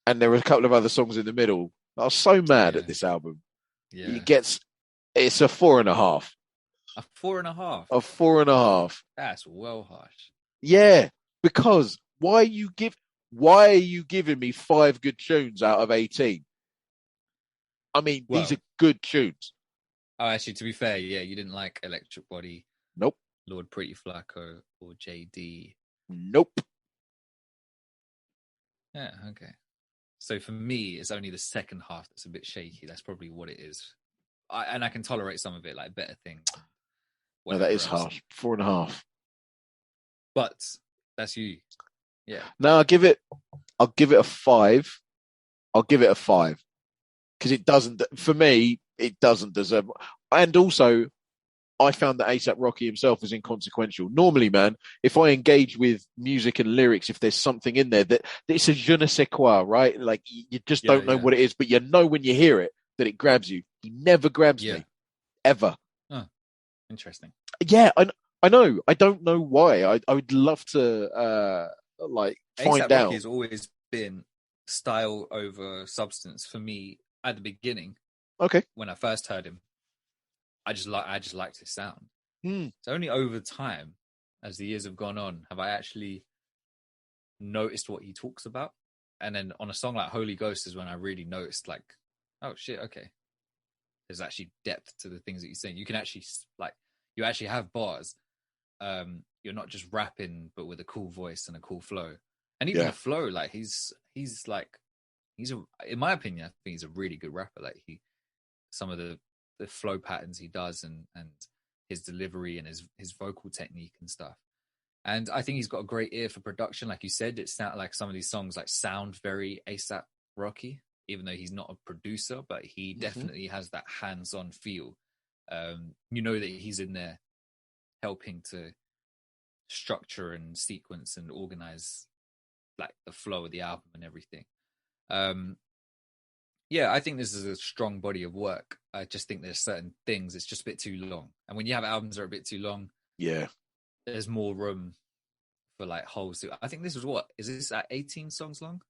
and there were a couple of other songs in the middle. I was so mad at this album. Yeah. It's a 4.5. A 4.5. A 4.5. That's well harsh. Yeah, because why are you giving me 5 good tunes out of 18? I mean, these are good tunes. Oh, actually, to be fair, yeah, you didn't like Electric Body. Nope. Lord Pretty Flacco or JD. Nope. Yeah, okay. So for me, it's only the second half that's a bit shaky. That's probably what it is. And I can tolerate some of it, like Better Things. No, that is harsh. 4.5. But that's you. Yeah. No, I'll give it a 5. I'll give it a 5. Because it doesn't, for me, it doesn't deserve. And also, I found that A$AP Rocky himself is inconsequential. Normally, man, if I engage with music and lyrics, if there's something in there that it's a je ne sais quoi, right? Like you just don't know what it is, but you know when you hear it that it grabs you. He never grabs me, ever. Oh, interesting. Yeah, I know. I don't know why. I would love to find A$AP out. Rocky has always been style over substance for me at the beginning. Okay. When I first heard him, I just liked his sound. It's only over time, as the years have gone on, have I actually noticed what he talks about. And then on a song like Holy Ghost is when I really noticed, like, oh shit, okay, there's actually depth to the things that you're saying. You can actually you actually have bars. You're not just rapping, but with a cool voice and a cool flow. And even the flow, like he's in my opinion, I think he's a really good rapper. Like some of the flow patterns he does and his delivery and his vocal technique and stuff. And I think he's got a great ear for production. Like you said, it sounds like some of these songs sound very A$AP Rocky, even though he's not a producer, but he definitely has that hands-on feel. You know that he's in there helping to structure and sequence and organize like the flow of the album and everything. Yeah, I think this is a strong body of work. I just think there's certain things, it's just a bit too long. And when you have albums that are a bit too long, there's more room for like holes. I think this was is this 18 songs long?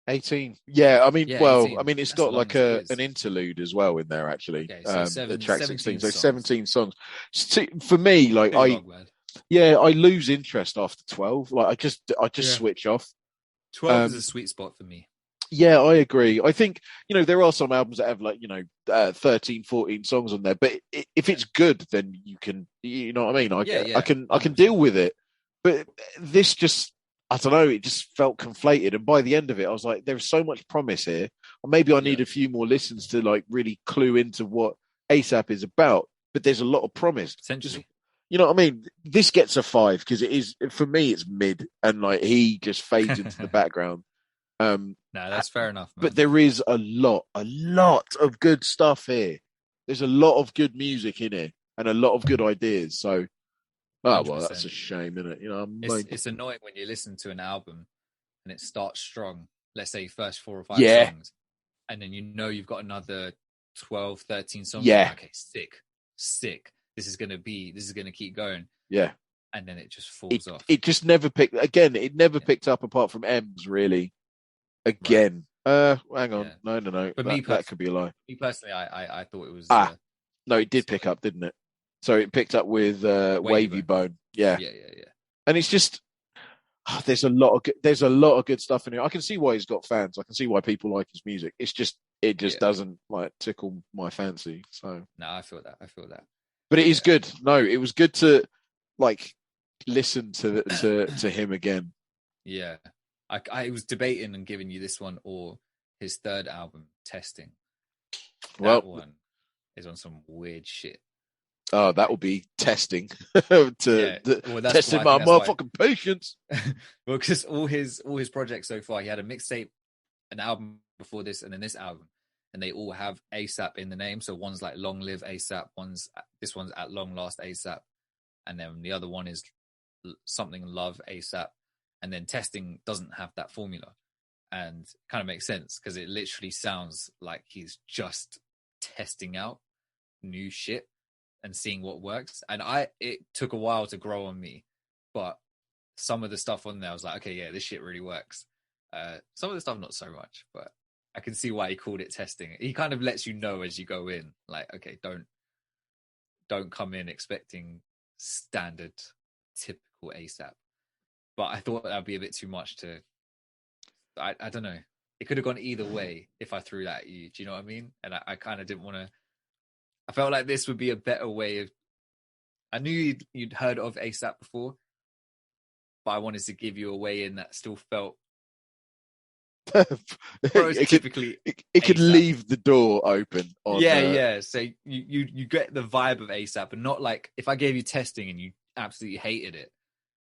18. Yeah, I mean, 18. I mean, it's That's got like an interlude as well in there, actually. Okay, so track 16. So songs. 17 songs. For me, like I lose interest after 12. Like I just switch off. 12 is a sweet spot for me. Yeah, I agree. I think, there are some albums that have 13, 14 songs on there, but if it's good, then you can, you know what I mean? I can deal with it. But this just, I don't know, it just felt conflated. And by the end of it, I was like, there's so much promise here. Or maybe I need a few more listens to like really clue into what A$AP is about. But there's a lot of promise. Essentially. You know what I mean? This gets a 5 because it is, for me, it's mid and like he just fades into the background. No, that's fair enough, man. But there is a lot of good stuff here. There's a lot of good music in here and a lot of good ideas. So, well, that's a shame, isn't it? It's annoying when you listen to an album and it starts strong. Let's say first 4 or 5 songs, and then you've got another 12, 13 songs. Yeah. Okay, sick. This is gonna keep going. Yeah. And then it just falls off. It just never picked picked up apart from M's really. Again. Right. Hang on. Yeah. No. But that could be a lie. Me personally, I thought it was no, it did pick up, didn't it? So it picked up with Wavy Bone. Yeah. And it's just there's a lot of good stuff in here. I can see why he's got fans. I can see why people like his music. It's just doesn't like tickle my fancy. So no, I feel that. But it is good. No, it was good to like listen to him again. Yeah. I was debating and giving you this one or his third album, Testing. That one is on some weird shit. Oh, that will be testing testing my motherfucking patience. Well, because all his projects so far, he had a mixtape, an album before this, and then this album. and they all have ASAP in the name. So one's like Long Live ASAP, this one's At.Long.Last ASAP, and then the other one is something Love ASAP, and then Testing doesn't have that formula, and kind of makes sense because it literally sounds like he's just testing out new shit and seeing what works. And it took a while to grow on me, but some of the stuff on there I was like, okay, yeah, this shit really works. Some of the stuff not so much, but I can see why he called it testing. He kind of lets you know as you go in, like, okay, don't come in expecting standard typical ASAP. But I thought that'd be a bit too much to I don't know. It could have gone either way if I threw that at you. Do you know what I mean? And I kind of didn't want to. I felt like this would be a better way of. I knew you'd heard of ASAP before, but I wanted to give you a way in that still felt. It could leave the door open. Yeah. So you get the vibe of ASAP, and not like if I gave you Testing and you absolutely hated it,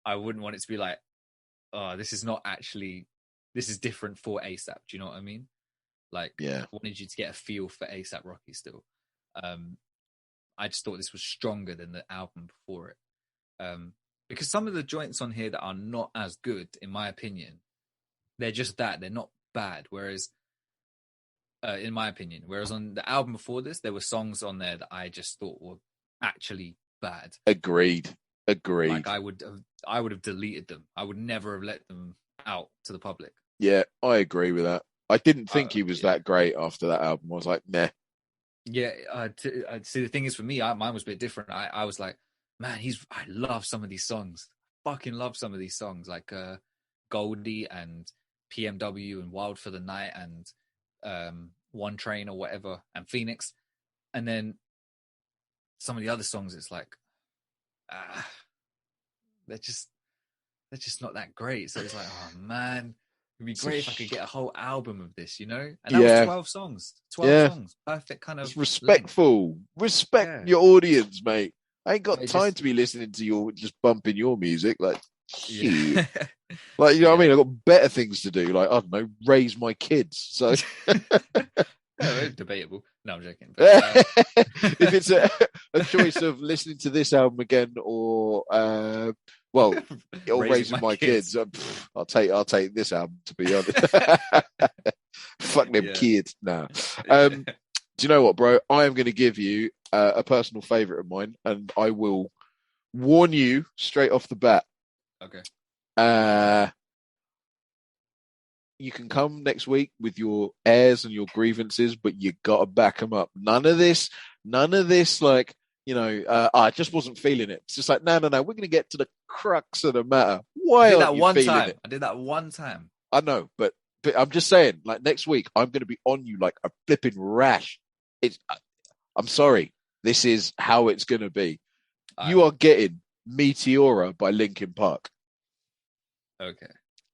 I wouldn't want it to be like, oh, this is not actually. This is different for ASAP. Do you know what I mean? Like, I wanted you to get a feel for ASAP Rocky still. I just thought this was stronger than the album before it. Because some of the joints on here that are not as good, in my opinion, they're just that. They're not bad. Whereas, in my opinion, on the album before this, there were songs on there that I just thought were actually bad. Agreed. Like I would have deleted them. I would never have let them out to the public. Yeah, I agree with that. I didn't think he was that great after that album. I was like, meh. Yeah, see, the thing is, for me, mine was a bit different. I was like, man, I love some of these songs. Fucking love some of these songs, like Goldie and PMW and Wild for the Night and One Train or whatever, and Phoenix. And then some of the other songs, it's like, they're just not that great. So it's like, oh man, it'd be great if I could get a whole album of this, you know? And that was 12 songs. 12 songs. Perfect kind of. It's respectful. Length. Respect your audience, mate. I ain't got time to be listening to just bumping your music. Like, like, you know what I mean? I've got better things to do. Like, I don't know, raise my kids. So debatable. No, I'm joking. But, if it's a choice of listening to this album again or raising my kids, I'll take this album, to be honest. Fuck them kids. Nah. Do you know what, bro? I am going to give you a personal favorite of mine, and I will warn you straight off the bat. Okay. You can come next week with your airs and your grievances, but you got to back them up. None of this, like, you know, I just wasn't feeling it. It's just like, no. We're going to get to the crux of the matter. Why aren't you feeling it? I did that one time. I know, but I'm just saying, like, next week, I'm going to be on you like a flipping rash. I'm sorry. This is how it's going to be. You are getting Meteora by Linkin Park. Okay.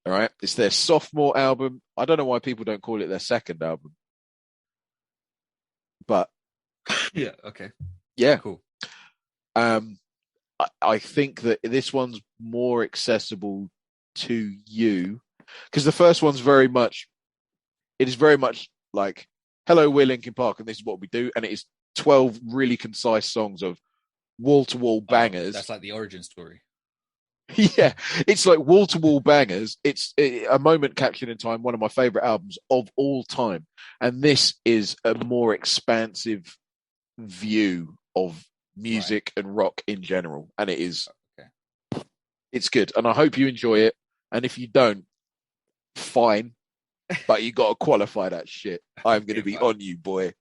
All right. It's their sophomore album. I don't know why people don't call it their second album. But yeah, okay. Yeah. Cool. I think that this one's more accessible to you because the first one's very much like, hello, we're Linkin Park and this is what we do. And it is 12 really concise songs of wall-to-wall bangers. That's like the origin story. Yeah, it's like wall-to-wall bangers. It's a moment captured in time, one of my favorite albums of all time. And this is a more expansive view of music and rock in general. And it is, it's good. And I hope you enjoy it. And if you don't, fine. But you got to qualify that shit. I'm going to be on you, boy.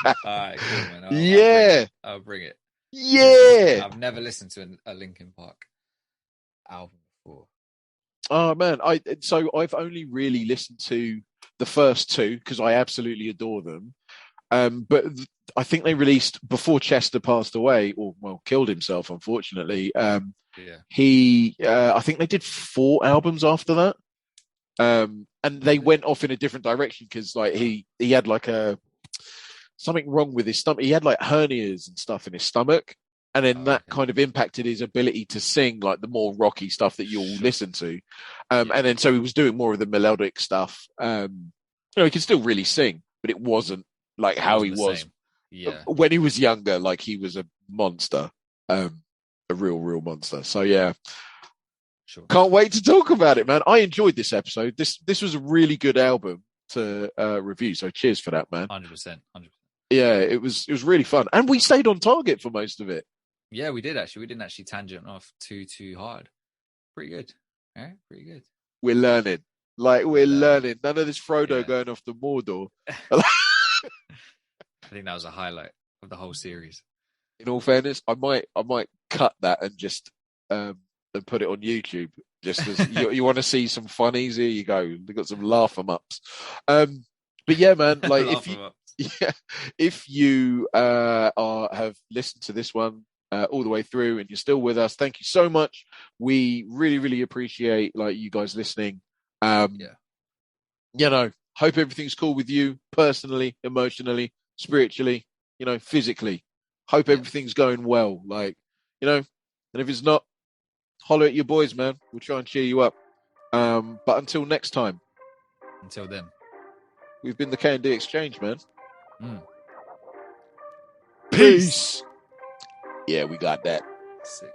All right, cool, man. I'll bring it. Yeah. I've never listened to a Linkin Park album before. Oh man, I've only really listened to the first two because I absolutely adore them. But I think they released before Chester passed away, or killed himself, unfortunately. I think they did 4 albums after that. And they went off in a different direction because like he had like something wrong with his stomach. He had like hernias and stuff in his stomach. And then that kind of impacted his ability to sing like the more rocky stuff that you'll listen to. And then so he was doing more of the melodic stuff. He can still really sing, but it wasn't like how he was Same. Yeah. when he was younger. Like he was a monster, a real monster. So yeah, Sure. can't wait to talk about it, man. I enjoyed this episode. This was a really good album to review. So cheers for that, man. 100%. Yeah, it was really fun, and we stayed on target for most of it. Yeah, we did actually. We didn't actually tangent off too hard. Pretty good. Yeah, pretty good. We're learning. Like we're learning. None of this Frodo going off to Mordor. I think that was a highlight of the whole series. In all fairness, I might cut that and just and put it on YouTube. Just as you want to see some funnies, here you go. We've got some laugh 'em ups. But yeah, man, like if you have listened to this one all the way through and you're still with us, thank you so much. We really appreciate like you guys listening. You know, hope everything's cool with you personally, emotionally, spiritually, you know, physically. Hope everything's going well. Like, you know, and if it's not, holler at your boys, man. We'll try and cheer you up. But until next time. Until then. We've been the K&D Exchange, man. Peace. Yeah, we got that. Sick.